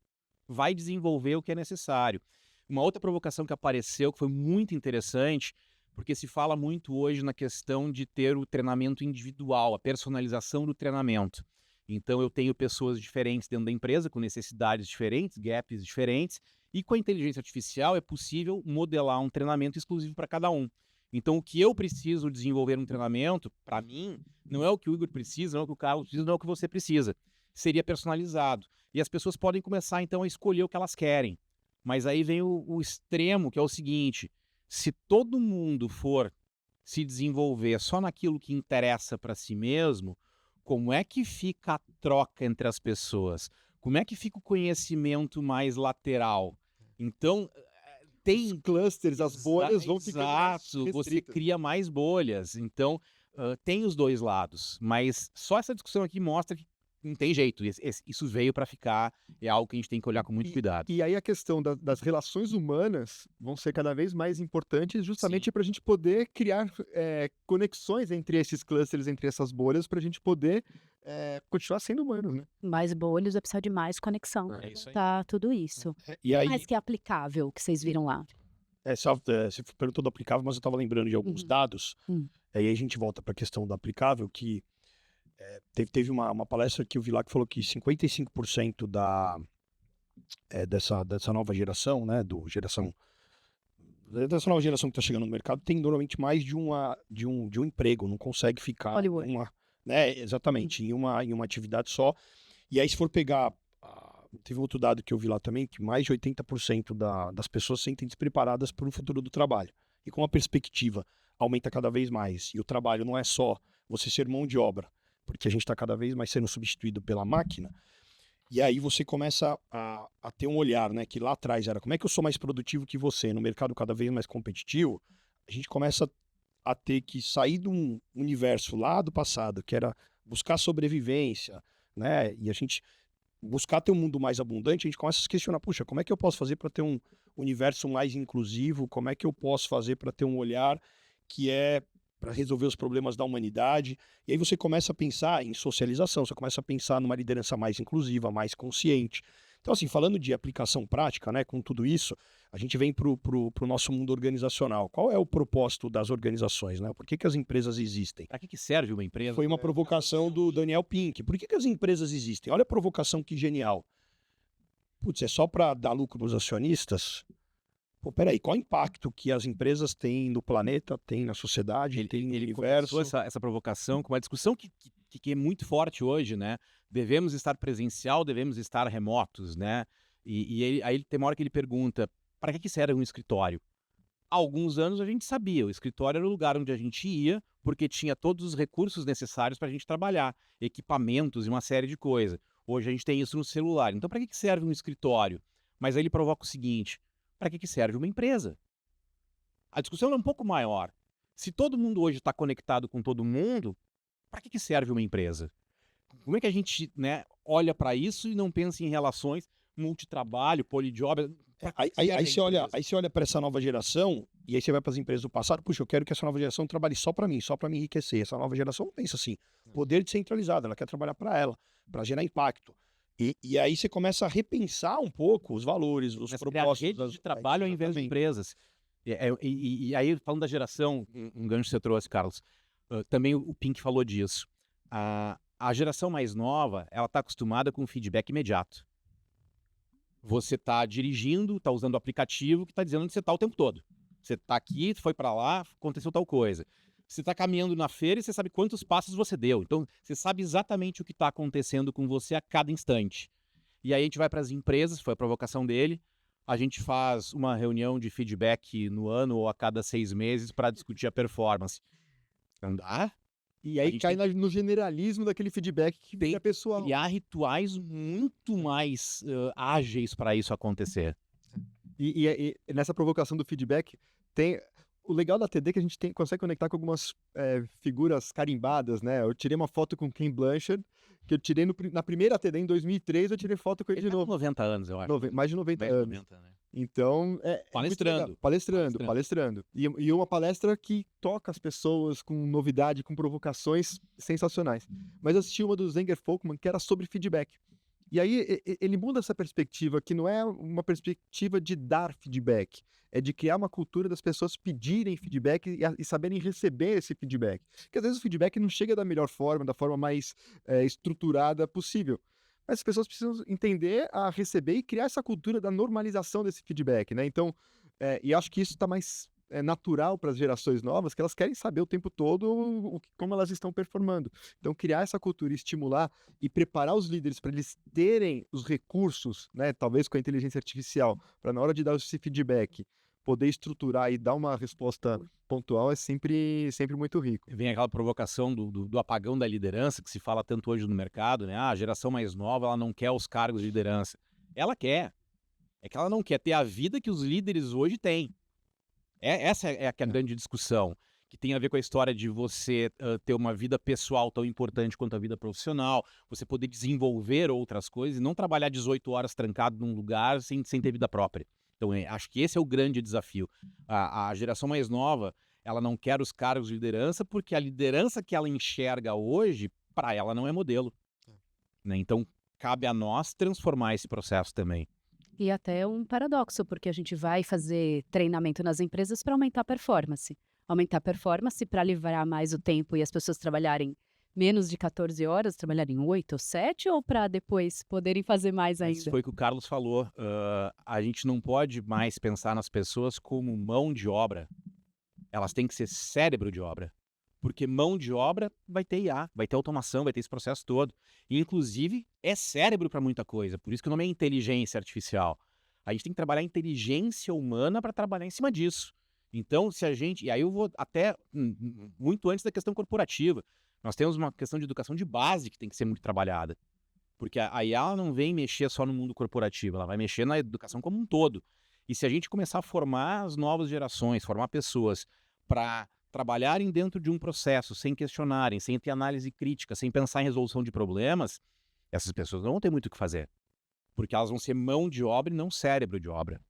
vai desenvolver o que é necessário. Uma outra provocação que apareceu, que foi muito interessante, porque se fala muito hoje na questão de ter o treinamento individual, a personalização do treinamento. Então, eu tenho pessoas diferentes dentro da empresa, com necessidades diferentes, gaps diferentes, e com a inteligência artificial é possível modelar um treinamento exclusivo para cada um. Então, o que eu preciso desenvolver um treinamento, para mim, não é o que o Igor precisa, não é o que o Carlos precisa, não é o que você precisa. Seria personalizado. E as pessoas podem começar, então, a escolher o que elas querem. Mas aí vem o extremo, que é o seguinte: se todo mundo for se desenvolver só naquilo que interessa para si mesmo, como é que fica a troca entre as pessoas? Como é que fica o conhecimento mais lateral? Então, tem os clusters, as bolhas vão ficando mais Exato, você restritas. cria mais bolhas. Então, tem os dois lados. Mas só essa discussão aqui mostra que não tem jeito. Isso veio para ficar, é algo que a gente tem que olhar com muito cuidado. E aí a questão das relações humanas vão ser cada vez mais importantes justamente Sim. para a gente poder criar conexões entre esses clusters, entre essas bolhas, para a gente poder continuar sendo humanos, né? Mais bolhas, vai precisar de mais conexão. É isso aí. Tá, tudo isso. E aí, Mais que é aplicável que vocês viram lá. você perguntou do aplicável, mas eu estava lembrando de alguns Uhum. dados. Hum. Aí a gente volta para a questão do aplicável, que teve uma palestra que eu vi lá que falou que 55% dessa nova geração, né, dessa nova geração que está chegando no mercado, tem normalmente mais de um emprego, não consegue ficar Hollywood. exatamente, em uma atividade só. E aí, se for pegar, teve outro dado que eu vi lá também, que mais de 80% das pessoas se sentem despreparadas para o futuro do trabalho. E com a perspectiva aumenta cada vez mais, e o trabalho não é só você ser mão de obra, porque a gente está cada vez mais sendo substituído pela máquina. E aí você começa a ter um olhar, né? Que lá atrás era como é que eu sou mais produtivo que você, no mercado cada vez mais competitivo, a gente começa a ter que sair de um universo lá do passado, que era buscar sobrevivência, né? E a gente buscar ter um mundo mais abundante, a gente começa a se questionar, puxa, como é que eu posso fazer para ter um universo mais inclusivo? Como é que eu posso fazer para ter um olhar que é para resolver os problemas da humanidade? E aí você começa a pensar em socialização, você começa a pensar numa liderança mais inclusiva, mais consciente. Então, assim, falando de aplicação prática, né, com tudo isso, a gente vem para o nosso mundo organizacional. Qual é o propósito das organizações, né? Por que as empresas existem? Para que serve uma empresa? Foi uma provocação do Daniel Pink. Por que as empresas existem? Olha a provocação que genial. Putz, é só para dar lucro para os acionistas? Pô, peraí, qual o impacto que as empresas têm no planeta, têm na sociedade, têm no universo? Começou essa provocação com uma discussão que é muito forte hoje, né? Devemos estar presencial, devemos estar remotos, né? Aí tem uma hora que ele pergunta, para que serve um escritório? Há alguns anos a gente sabia, o escritório era o lugar onde a gente ia, porque tinha todos os recursos necessários para a gente trabalhar, equipamentos e uma série de coisas. Hoje a gente tem isso no celular. Então, para que serve um escritório? Mas aí ele provoca o seguinte, para que serve uma empresa? A discussão é um pouco maior. Se todo mundo hoje está conectado com todo mundo, para que serve uma empresa? Como é que a gente, né, olha para isso e não pensa em relações, multitrabalho, polijob? Aí você olha para essa nova geração e aí você vai para as empresas do passado, puxa, eu quero que essa nova geração trabalhe só para mim, só para me enriquecer. Essa nova geração não pensa assim, poder descentralizado, ela quer trabalhar para ela, para gerar impacto. E aí você começa a repensar um pouco os valores, os propósitos. Redes de trabalho ao invés de empresas. E aí, falando da geração, um gancho que você trouxe, Carlos, também o Pink falou disso. A geração mais nova, ela está acostumada com feedback imediato. Você está dirigindo, está usando o aplicativo que está dizendo onde você está o tempo todo. Você está aqui, foi para lá, aconteceu tal coisa. Você está caminhando na feira e você sabe quantos passos você deu. Então, você sabe exatamente o que está acontecendo com você a cada instante. E aí a gente vai para as empresas, foi a provocação dele. A gente faz uma reunião de feedback no ano ou a cada 6 meses para discutir a performance. Não dá? E aí cai no generalismo daquele feedback que tem é pessoal. Criar rituais muito mais ágeis para isso acontecer. E nessa provocação do feedback, tem o legal da TD é que a gente consegue conectar com algumas figuras carimbadas, né? Eu tirei uma foto com Ken Blanchard, que eu tirei na primeira TD em 2003, eu tirei foto com ele de Tá com novo. 90 anos, eu acho. Mais de 90 anos. 90, né? Então, palestrando. E uma palestra que toca as pessoas com novidade, com provocações sensacionais. Mas eu assisti uma do Zenger Folkman, que era sobre feedback. E aí ele muda essa perspectiva, que não é uma perspectiva de dar feedback, é de criar uma cultura das pessoas pedirem feedback e saberem receber esse feedback. Porque às vezes o feedback não chega da melhor forma, da forma mais estruturada possível. Mas as pessoas precisam entender a receber e criar essa cultura da normalização desse feedback, né? Então, e acho que isso está mais natural para as gerações novas, que elas querem saber o tempo todo como elas estão performando. Então, criar essa cultura, estimular e preparar os líderes para eles terem os recursos, né? Talvez com a inteligência artificial, para na hora de dar esse feedback, poder estruturar e dar uma resposta pontual é sempre muito rico. Vem aquela provocação do apagão da liderança, que se fala tanto hoje no mercado, né? A geração mais nova, ela não quer os cargos de liderança. Ela quer. É que ela não quer ter a vida que os líderes hoje têm. Essa é a grande discussão, que tem a ver com a história de você ter uma vida pessoal tão importante quanto a vida profissional, você poder desenvolver outras coisas e não trabalhar 18 horas trancado num lugar sem ter vida própria. Então, acho que esse é o grande desafio. A geração mais nova, ela não quer os cargos de liderança porque a liderança que ela enxerga hoje, para ela, não é modelo. Né? Então, cabe a nós transformar esse processo também. E até um paradoxo, porque a gente vai fazer treinamento nas empresas para aumentar a performance. Aumentar a performance para livrar mais o tempo e as pessoas trabalharem menos de 14 horas, trabalharem 8 ou 7, ou para depois poderem fazer mais ainda? Isso foi o que o Carlos falou. A gente não pode mais pensar nas pessoas como mão de obra. Elas têm que ser cérebro de obra. Porque mão de obra vai ter IA, vai ter automação, vai ter esse processo todo. E, inclusive, é cérebro para muita coisa. Por isso que o nome é inteligência artificial. A gente tem que trabalhar a inteligência humana para trabalhar em cima disso. Então, se a gente... E aí eu vou até muito antes da questão corporativa. Nós temos uma questão de educação de base que tem que ser muito trabalhada. Porque a IA não vem mexer só no mundo corporativo, ela vai mexer na educação como um todo. E se a gente começar a formar as novas gerações, formar pessoas para trabalharem dentro de um processo, sem questionarem, sem ter análise crítica, sem pensar em resolução de problemas, essas pessoas não vão ter muito o que fazer. Porque elas vão ser mão de obra e não cérebro de obra.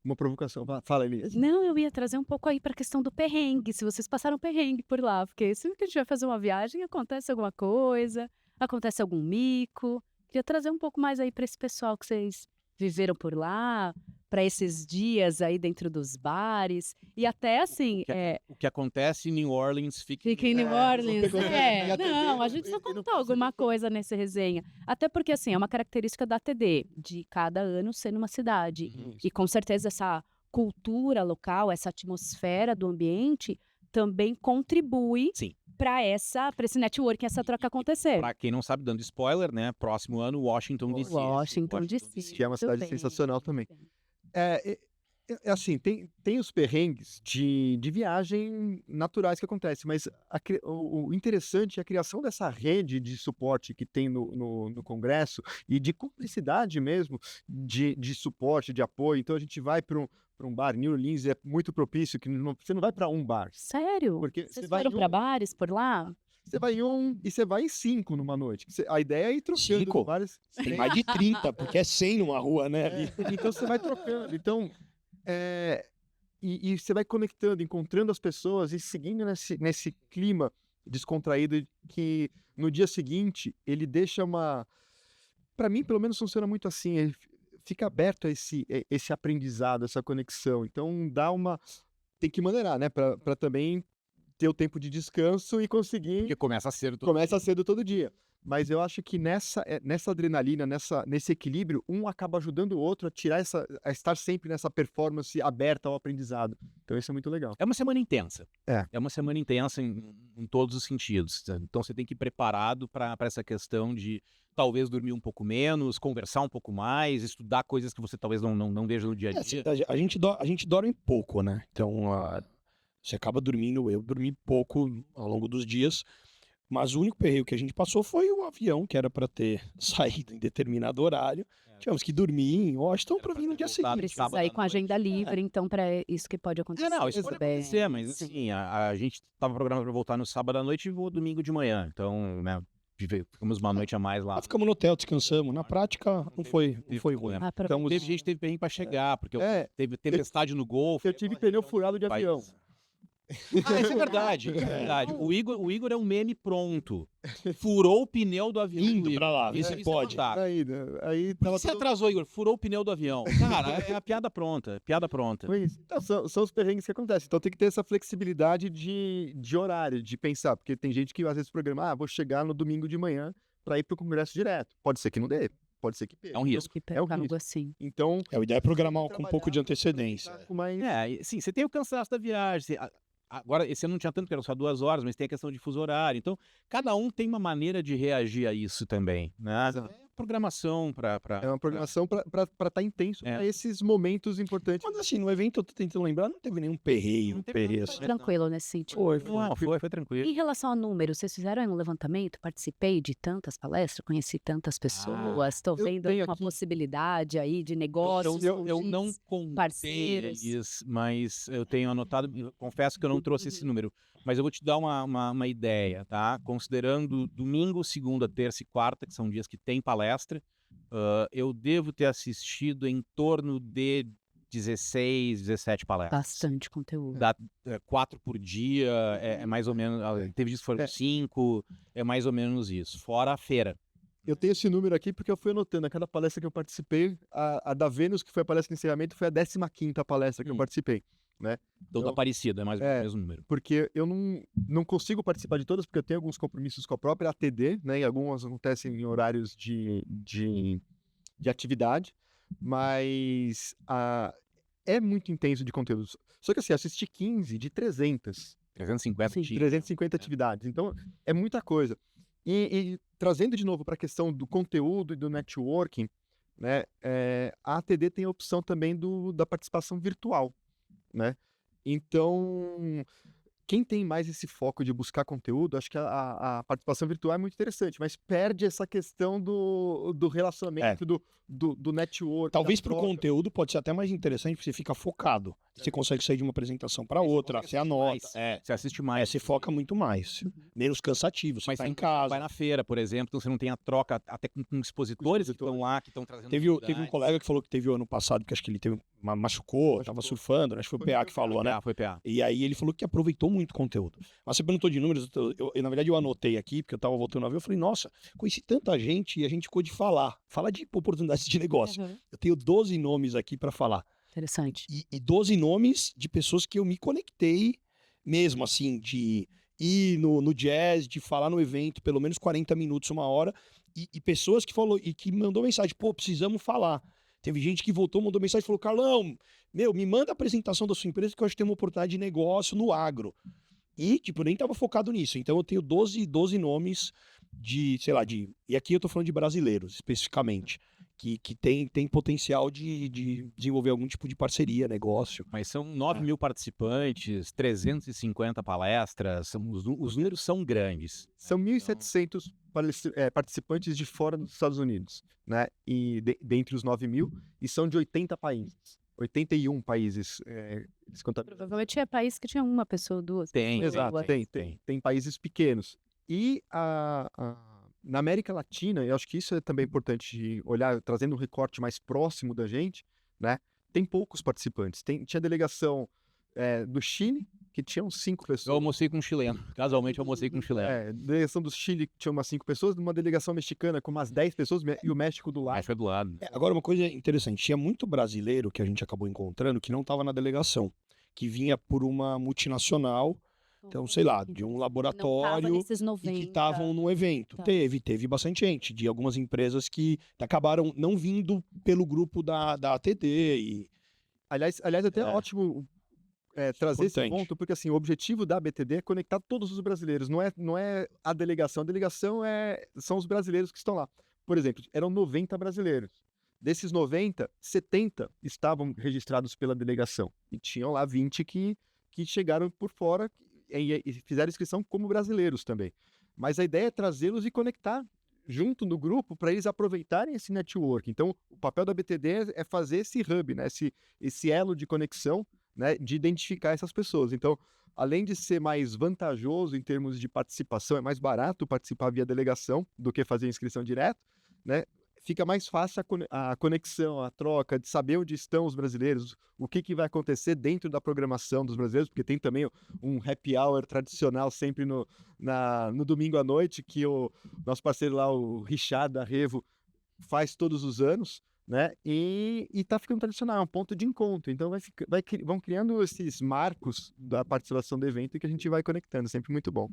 Uma provocação. Fala, Elias. Não, eu ia trazer um pouco aí para a questão do perrengue, se vocês passaram perrengue por lá, porque sempre que a gente vai fazer uma viagem, acontece alguma coisa, acontece algum mico. Queria trazer um pouco mais aí para esse pessoal que vocês viveram por lá, para esses dias aí dentro dos bares, e até assim... O que acontece em New Orleans fica em New Orleans. Não, a gente só Eu não contou alguma coisa nessa resenha. Até porque, assim, é uma característica da TD, de cada ano ser numa cidade. E com certeza essa cultura local, essa atmosfera do ambiente, também contribui para esse networking, essa troca acontecer. Para quem não sabe, dando spoiler, né? Próximo ano, Washington DC. Washington DC. Que é uma cidade sensacional também. Assim, tem os perrengues de viagem naturais que acontecem, mas o interessante é a criação dessa rede de suporte que tem no Congresso e de cumplicidade mesmo, de suporte, de apoio. Então a gente vai para um bar, New Orleans é muito propício, que você não vai para um bar. Sério? Porque Vocês você vai foram para bares por lá? Você vai em um e você vai em 5 numa noite. A ideia é ir trocando 5? vários. Tem mais de 30, porque é 100 numa rua, né? Ali. Então você vai trocando. Então, e você vai conectando, encontrando as pessoas e seguindo nesse clima descontraído que no dia seguinte ele deixa uma... Para mim, pelo menos, funciona muito assim. Ele fica aberto a esse aprendizado, essa conexão. Então, tem que maneirar, né? Para também ter o tempo de descanso e conseguir... Porque começa cedo todo dia. Mas eu acho que nessa adrenalina, nesse equilíbrio, um acaba ajudando o outro a estar sempre nessa performance aberta ao aprendizado. Então isso é muito legal. É uma semana intensa. É uma semana intensa em todos os sentidos. Então você tem que ir preparado para essa questão de talvez dormir um pouco menos, conversar um pouco mais, estudar coisas que você talvez não veja no dia a dia. A gente dorme pouco, né? Então você acaba dormindo, eu dormi pouco ao longo dos dias. Mas o único perreio que a gente passou foi o avião, que era para ter saído em determinado horário. Tivemos que dormir em Washington para vir no dia seguinte. Precisa ir com a agenda livre, então para isso que pode acontecer. Isso pode acontecer, mas assim, a gente estava programado para voltar no sábado à noite e voou domingo de manhã. Então, né, ficamos uma noite a mais lá. Ficamos no hotel, descansamos. Na prática, não foi ruim. Então, teve gente que teve perrengue para chegar, porque teve tempestade no Golfo. Eu tive pneu furado de avião. Isso é verdade. O Igor é um meme pronto. Furou o pneu do avião. Indo pra lá, isso pode. Aí Por que você atrasou, Igor? Furou o pneu do avião. Cara, é a piada pronta. Foi isso. Então, são os perrengues que acontecem. Então tem que ter essa flexibilidade de horário, de pensar. Porque tem gente que às vezes programa, vou chegar no domingo de manhã para ir pro congresso direto. Pode ser que não dê. Pode ser que perca. É um risco. É um risco. Assim. Então, a ideia é programar com um pouco de antecedência. Sim, você tem o cansaço da viagem. Agora, esse ano não tinha tanto, porque eram só 2 horas, mas tem a questão de fuso horário. Então, cada um tem uma maneira de reagir a isso também, né? programação para. É uma programação para estar intenso É. para esses momentos importantes. Mas assim, no evento, eu tô tentando lembrar, não teve nenhum perreio, Não teve nada perreio pra assim. ver. Tranquilo nesse sentido. Não, foi tranquilo. Em relação a números, vocês fizeram aí um levantamento? Participei de tantas palestras, conheci tantas pessoas, estou eu vendo tenho uma aqui- possibilidade aí de negócios. Eu com não X contei parceiros. eles, mas eu tenho anotado, eu confesso que eu não trouxe esse número, mas eu vou te dar uma ideia, tá? Considerando domingo, segunda, terça e quarta, que são dias que tem palestra, eu devo ter assistido em torno de 16, 17 palestras. Bastante conteúdo. Dá 4 por dia, é mais ou menos, teve dias que foram 5, é mais ou menos isso, fora a feira. Eu tenho esse número aqui porque eu fui anotando. A cada palestra que eu participei, a da Vênus, que foi a palestra de encerramento, foi a 15ª palestra que eu participei, né? Então tá parecido, é mais ou menos o mesmo número. Porque eu não consigo participar de todas, porque eu tenho alguns compromissos com a própria ATD, né? E algumas acontecem em horários de atividade, mas é muito intenso de conteúdo. Só que assim, assisti 15 de 300. 350 Sim. dias. 350 atividades. Então, é muita coisa. E trazendo de novo para a questão do conteúdo e do networking, né, a ATD tem a opção também da participação virtual, né? Então, quem tem mais esse foco de buscar conteúdo, acho que a participação virtual é muito interessante, mas perde essa questão do relacionamento, do network. Talvez da para o troca. conteúdo pode ser até mais interessante, porque você fica focado. Você consegue sair de uma apresentação para outra, você anota. Você assiste mais. Você foca muito mais. Menos cansativo, você Mas tá você em casa. vai na feira, por exemplo, então você não tem a troca até com expositores que estão lá, que estão trazendo Teve um novidades. colega que falou que teve o ano passado, que acho que ele machucou, tava surfando, né? Acho que foi o PA que falou, né? Foi PA. E aí ele falou que aproveitou muito o conteúdo. Mas você perguntou de números, na verdade eu anotei aqui, porque eu tava voltando a ver, eu falei, nossa, conheci tanta gente e a gente ficou de falar de oportunidades de negócio. Uhum. Eu tenho 12 nomes aqui para falar. Interessante. E 12 nomes de pessoas que eu me conectei mesmo, assim, de ir no jazz, de falar no evento pelo menos 40 minutos, uma hora, e pessoas que falou e que mandou mensagem, pô, precisamos falar. Teve gente que voltou, mandou mensagem e falou, Carlão, me manda a apresentação da sua empresa que eu acho que tem uma oportunidade de negócio no agro. E, tipo, eu nem tava focado nisso. Então eu tenho 12 nomes sei lá, e aqui eu tô falando de brasileiros, especificamente, que tem potencial de desenvolver algum tipo de parceria, negócio. Mas são 9 mil participantes, 350 palestras, os números são grandes. São 1.700 participantes de fora dos Estados Unidos, né? E dentre os 9 mil, e são de 80 países. 81 países. Eles contabilizam. Provavelmente é país que tinha uma pessoa, duas. Tem, Exato, pessoas. tem países pequenos. E na América Latina, eu acho que isso é também importante de olhar, trazendo um recorte mais próximo da gente, né? Tem poucos participantes. Tinha delegação do Chile, que tinha uns 5 Eu pessoas. almocei com um chileno. Casualmente eu almocei com um chileno. Delegação do Chile, que tinha umas 5 pessoas, uma delegação mexicana com umas 10 pessoas, e o México do lado. Mas foi do lado. Agora, uma coisa interessante, tinha muito brasileiro que a gente acabou encontrando que não estava na delegação, que vinha por uma multinacional, então, sei lá, de um Não tava laboratório nesses e 90. que estavam no evento. Tá. Teve bastante gente, de algumas empresas que acabaram não vindo pelo grupo da ATD. E Aliás, até é ótimo trazer esse importante. ponto, porque assim, o objetivo da BTD é conectar todos os brasileiros, não é a delegação. A delegação são os brasileiros que estão lá. Por exemplo, eram 90 brasileiros. Desses 90, 70 estavam registrados pela delegação. E tinham lá 20 que chegaram por fora e fizeram inscrição como brasileiros também. Mas a ideia é trazê-los e conectar junto no grupo para eles aproveitarem esse network. Então, o papel da BTD é fazer esse hub, né? esse elo de conexão, né? De identificar essas pessoas. Então, além de ser mais vantajoso em termos de participação, é mais barato participar via delegação do que fazer inscrição direto, né? Fica mais fácil a conexão, a troca, de saber onde estão os brasileiros, o que vai acontecer dentro da programação dos brasileiros, porque tem também um happy hour tradicional sempre no domingo à noite, que o nosso parceiro lá, o Richard da Revo, faz todos os anos, né? E tá ficando tradicional, é um ponto de encontro. Então vão criando esses marcos da participação do evento que a gente vai conectando, sempre muito bom.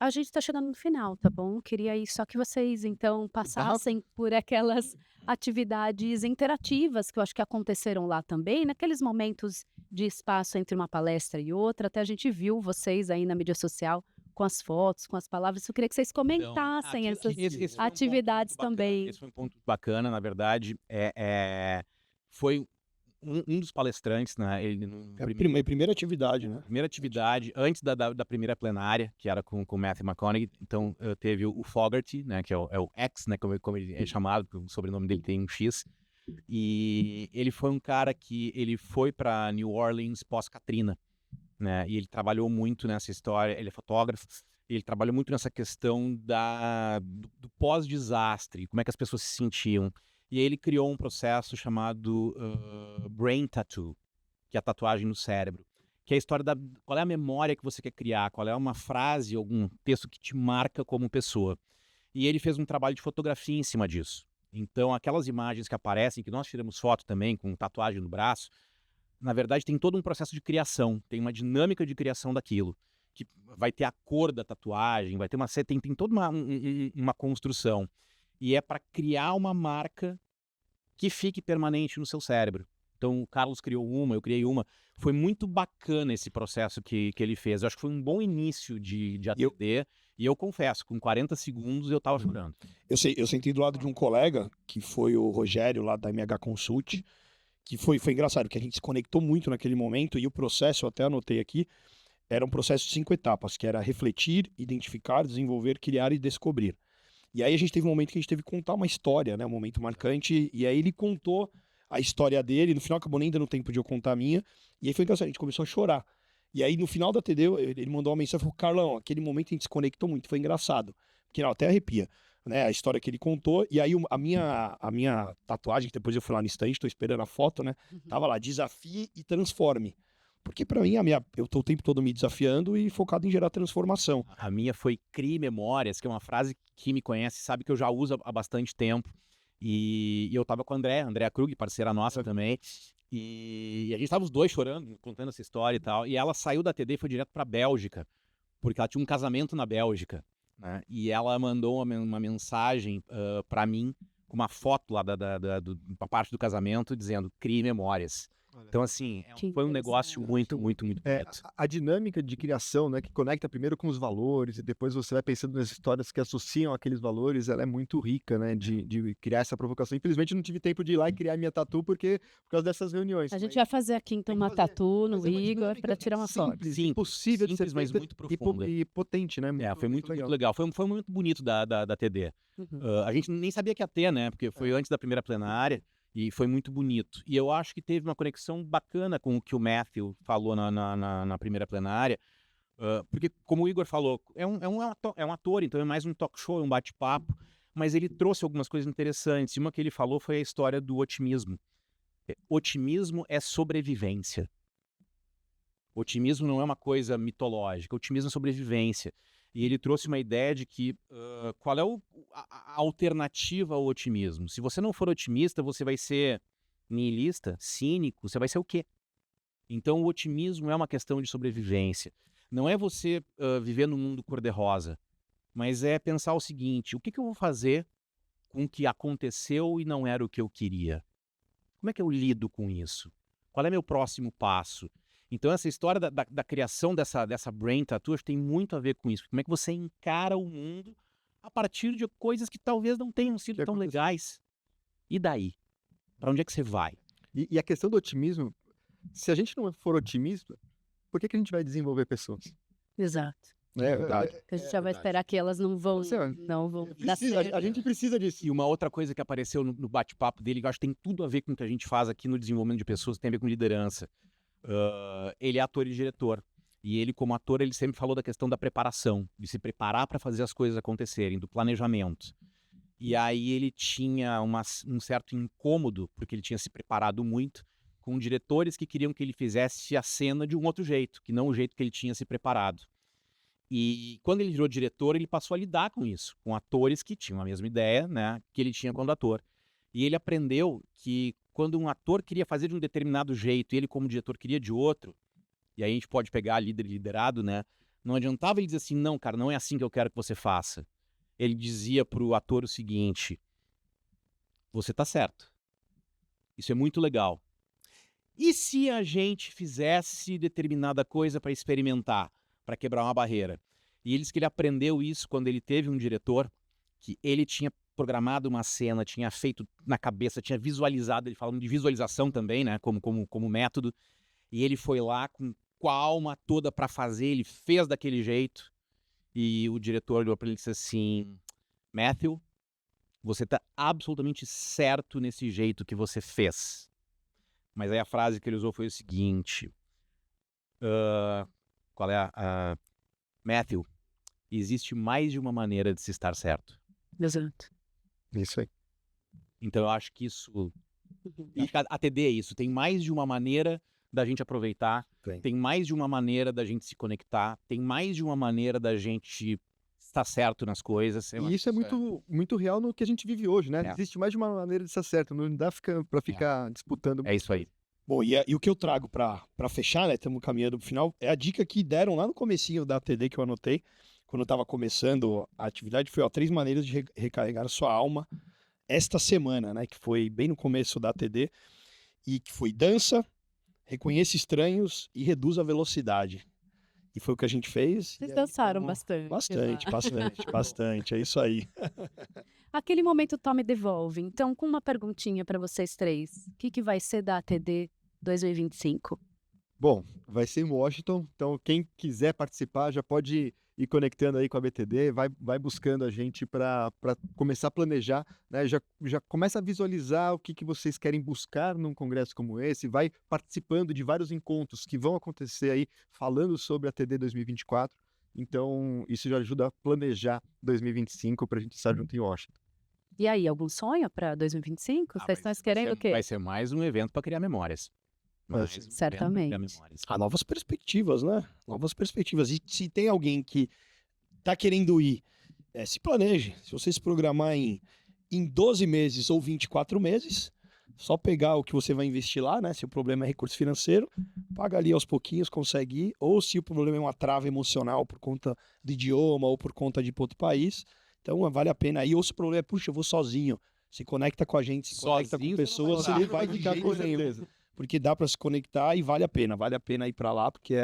A gente está chegando no final, tá bom? Queria aí só que vocês, então, passassem por aquelas atividades interativas que eu acho que aconteceram lá também, naqueles momentos de espaço entre uma palestra e outra. Até a gente viu vocês aí na mídia social com as fotos, com as palavras. Eu queria que vocês comentassem essas Esse foi um ponto atividades muito bacana. também. Esse foi um ponto bacana, na verdade. Foi um dos palestrantes, né? Ele, no É a primeira atividade, né? primeira atividade, antes da primeira plenária, que era com o Matthew McConaughey. Então, teve o Fogarty, né? Que é o X, né? Como ele é chamado, porque o sobrenome dele tem um X. E ele foi um cara que ele foi para New Orleans pós-Katrina, né? E ele trabalhou muito nessa história. Ele é fotógrafo. Ele trabalhou muito nessa questão do pós-desastre, como é que as pessoas se sentiam. E aí ele criou um processo chamado Brain Tattoo, que é a tatuagem no cérebro. Que é a história qual é a memória que você quer criar, qual é uma frase, algum texto que te marca como pessoa. E ele fez um trabalho de fotografia em cima disso. Então, aquelas imagens que aparecem, que nós tiramos foto também, com tatuagem no braço, na verdade tem todo um processo de criação, tem uma dinâmica de criação daquilo, que vai ter a cor da tatuagem, vai ter tem toda uma construção. E é para criar uma marca que fique permanente no seu cérebro. Então, o Carlos criou uma, eu criei uma. Foi muito bacana esse processo que ele fez. Eu acho que foi um bom início de ATD. E eu confesso, com 40 segundos eu estava chorando. Eu sentei do lado de um colega, que foi o Rogério, lá da MH Consult, que foi engraçado, porque a gente se conectou muito naquele momento, e o processo, eu até anotei aqui, era um processo de 5 etapas, que era refletir, identificar, desenvolver, criar e descobrir. E aí a gente teve um momento que a gente teve que contar uma história, né? Um momento marcante. E aí ele contou a história dele. No final acabou nem dando tempo de eu contar a minha. E aí foi engraçado, a gente começou a chorar. E aí no final da TD ele mandou uma mensagem e falou: Carlão, aquele momento a gente se conectou muito, foi engraçado. Porque não, até arrepia, né? A história que ele contou. E aí a minha tatuagem, que depois eu fui lá no stand, tô esperando a foto, né? Tava lá, desafie e transforme. Porque pra mim, eu tô o tempo todo me desafiando e focado em gerar transformação. A minha foi Crie Memórias, que é uma frase que me conhece, sabe que eu já uso há bastante tempo. E eu tava com a Andréa Krug, parceira nossa também. E a gente tava os dois chorando, contando essa história e tal. E ela saiu da TD e foi direto pra Bélgica, porque ela tinha um casamento na Bélgica, né? E ela mandou uma mensagem pra mim, com uma foto lá da parte do casamento, dizendo Crie Memórias. Então, assim, foi um negócio muito, muito, muito bonito. A dinâmica de criação, né, que conecta primeiro com os valores e depois você vai pensando nas histórias que associam aqueles valores, ela é muito rica, né, de criar essa provocação. Infelizmente, não tive tempo de ir lá e criar minha tatu por causa dessas reuniões. A gente vai fazer aqui, então, uma tatu no Mas é uma Igor dinâmica para tirar uma foto. Sim, possível de ser simples, mas feita muito profunda. e potente, né? Foi muito legal. Foi um momento bonito da TD. A gente nem sabia que ia ter, né? Porque foi antes da primeira plenária e foi muito bonito. E eu acho que teve uma conexão bacana com o que o Matthew falou na primeira plenária. Porque, como o Igor falou, é um ator, então é mais um talk show, é um bate-papo. Mas ele trouxe algumas coisas interessantes. E uma que ele falou foi a história do otimismo. Otimismo é sobrevivência. Otimismo não é uma coisa mitológica. Otimismo é sobrevivência. E ele trouxe uma ideia de que qual é a alternativa ao otimismo. Se você não for otimista, você vai ser nihilista, cínico, você vai ser o quê? Então o otimismo é uma questão de sobrevivência. Não é você viver num mundo cor-de-rosa, mas é pensar o seguinte: o que eu vou fazer com o que aconteceu e não era o que eu queria? Como é que eu lido com isso? Qual é meu próximo passo? Então essa história da criação dessa Brain Tattoo tem muito a ver com isso. Como é que você encara o mundo a partir de coisas que talvez não tenham sido tão legais? E daí? Para onde é que você vai? E a questão do otimismo, se a gente não for otimista, por que a gente vai desenvolver pessoas? Exato. É verdade. Porque a gente já vai esperar que elas não vão dar certo. A gente precisa disso. E uma outra coisa que apareceu no bate-papo dele, que eu acho que tem tudo a ver com o que a gente faz aqui no desenvolvimento de pessoas, tem a ver com liderança. Ele é ator e diretor. E ele, como ator, ele sempre falou da questão da preparação, de se preparar para fazer as coisas acontecerem, do planejamento. E aí ele tinha um certo incômodo, porque ele tinha se preparado muito, com diretores que queriam que ele fizesse a cena de um outro jeito, que não o jeito que ele tinha se preparado. E quando ele virou diretor, ele passou a lidar com isso, com atores que tinham a mesma ideia, né, que ele tinha quando ator. E ele aprendeu que quando um ator queria fazer de um determinado jeito e ele, como diretor, queria de outro, e aí a gente pode pegar líder e liderado, né? Não adiantava ele dizer assim: não, cara, não é assim que eu quero que você faça. Ele dizia pro ator o seguinte: você tá certo. Isso é muito legal. E se a gente fizesse determinada coisa para experimentar, para quebrar uma barreira? E ele disse que ele aprendeu isso quando ele teve um diretor que ele tinha programado uma cena, tinha feito na cabeça, tinha visualizado, ele falando de visualização também, né, como método, e ele foi lá com a alma toda para fazer, ele fez daquele jeito, e o diretor olhou para ele e disse assim: Matthew, você tá absolutamente certo nesse jeito que você fez. Mas aí a frase que ele usou foi o seguinte: qual é Matthew, existe mais de uma maneira de se estar certo. Exato. Isso aí. Então eu acho que isso... Acho que a TD é isso. Tem mais de uma maneira da gente aproveitar. Tem mais de uma maneira da gente se conectar. Tem mais de uma maneira da gente estar certo nas coisas. E isso é muito real no que a gente vive hoje, né? É. Existe mais de uma maneira de estar certo. Não dá pra ficar disputando. É isso aí. Bom, e o que eu trago para fechar, né? Estamos caminhando pro final, é a dica que deram lá no comecinho da TD que eu anotei, quando eu estava começando a atividade, foi 3 maneiras de recarregar a sua alma esta semana, né? Que foi bem no começo da TD, e que foi dança, reconheça estranhos e reduza a velocidade. E foi o que a gente fez. Vocês dançaram bastante. bastante. Bastante. É isso aí. Aquele momento Tom devolve. Então, com uma perguntinha para vocês 3. O que vai ser da ATD 2025? Bom, vai ser em Washington, então quem quiser participar já pode ir conectando aí com a BTD, vai buscando a gente para começar a planejar, né? Já começa a visualizar o que vocês querem buscar num congresso como esse, vai participando de vários encontros que vão acontecer aí falando sobre a TD 2024. Então, isso já ajuda a planejar 2025 para a gente estar junto em Washington. E aí, algum sonho para 2025? Vocês estão querendo o quê? Vai ser mais um evento para criar memórias. Certamente. Novas perspectivas, né? Novas perspectivas. E se tem alguém que tá querendo ir, se planeje. Se você se programar em 12 meses ou 24 meses, só pegar o que você vai investir lá, né? Se o problema é recurso financeiro, paga ali aos pouquinhos, consegue ir. Ou se o problema é uma trava emocional por conta do idioma ou por conta de ir para outro país, então vale a pena ir. Ou se o problema é, puxa, eu vou sozinho. Se conecta com a gente, se conecta com pessoas, Você não vai de ficar jeito com nenhum. certeza. Porque dá para se conectar e vale a pena ir para lá, porque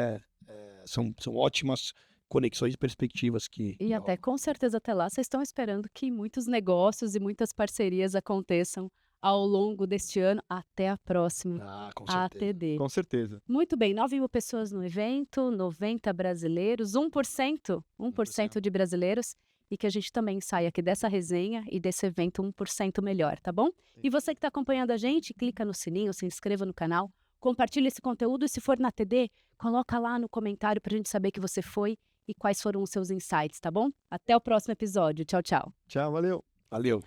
são ótimas conexões e perspectivas que... E até, com certeza, até lá, vocês estão esperando que muitos negócios e muitas parcerias aconteçam ao longo deste ano, até a próxima com certeza. ATD. Com certeza. Muito bem, 9.000 pessoas no evento, 90 brasileiros, 1% de brasileiros, e que a gente também saia aqui dessa resenha e desse evento 1% melhor, tá bom? E você que está acompanhando a gente, clica no sininho, se inscreva no canal, compartilha esse conteúdo e se for na TD, coloca lá no comentário pra gente saber que você foi e quais foram os seus insights, tá bom? Até o próximo episódio. Tchau, tchau. Tchau, valeu. Valeu.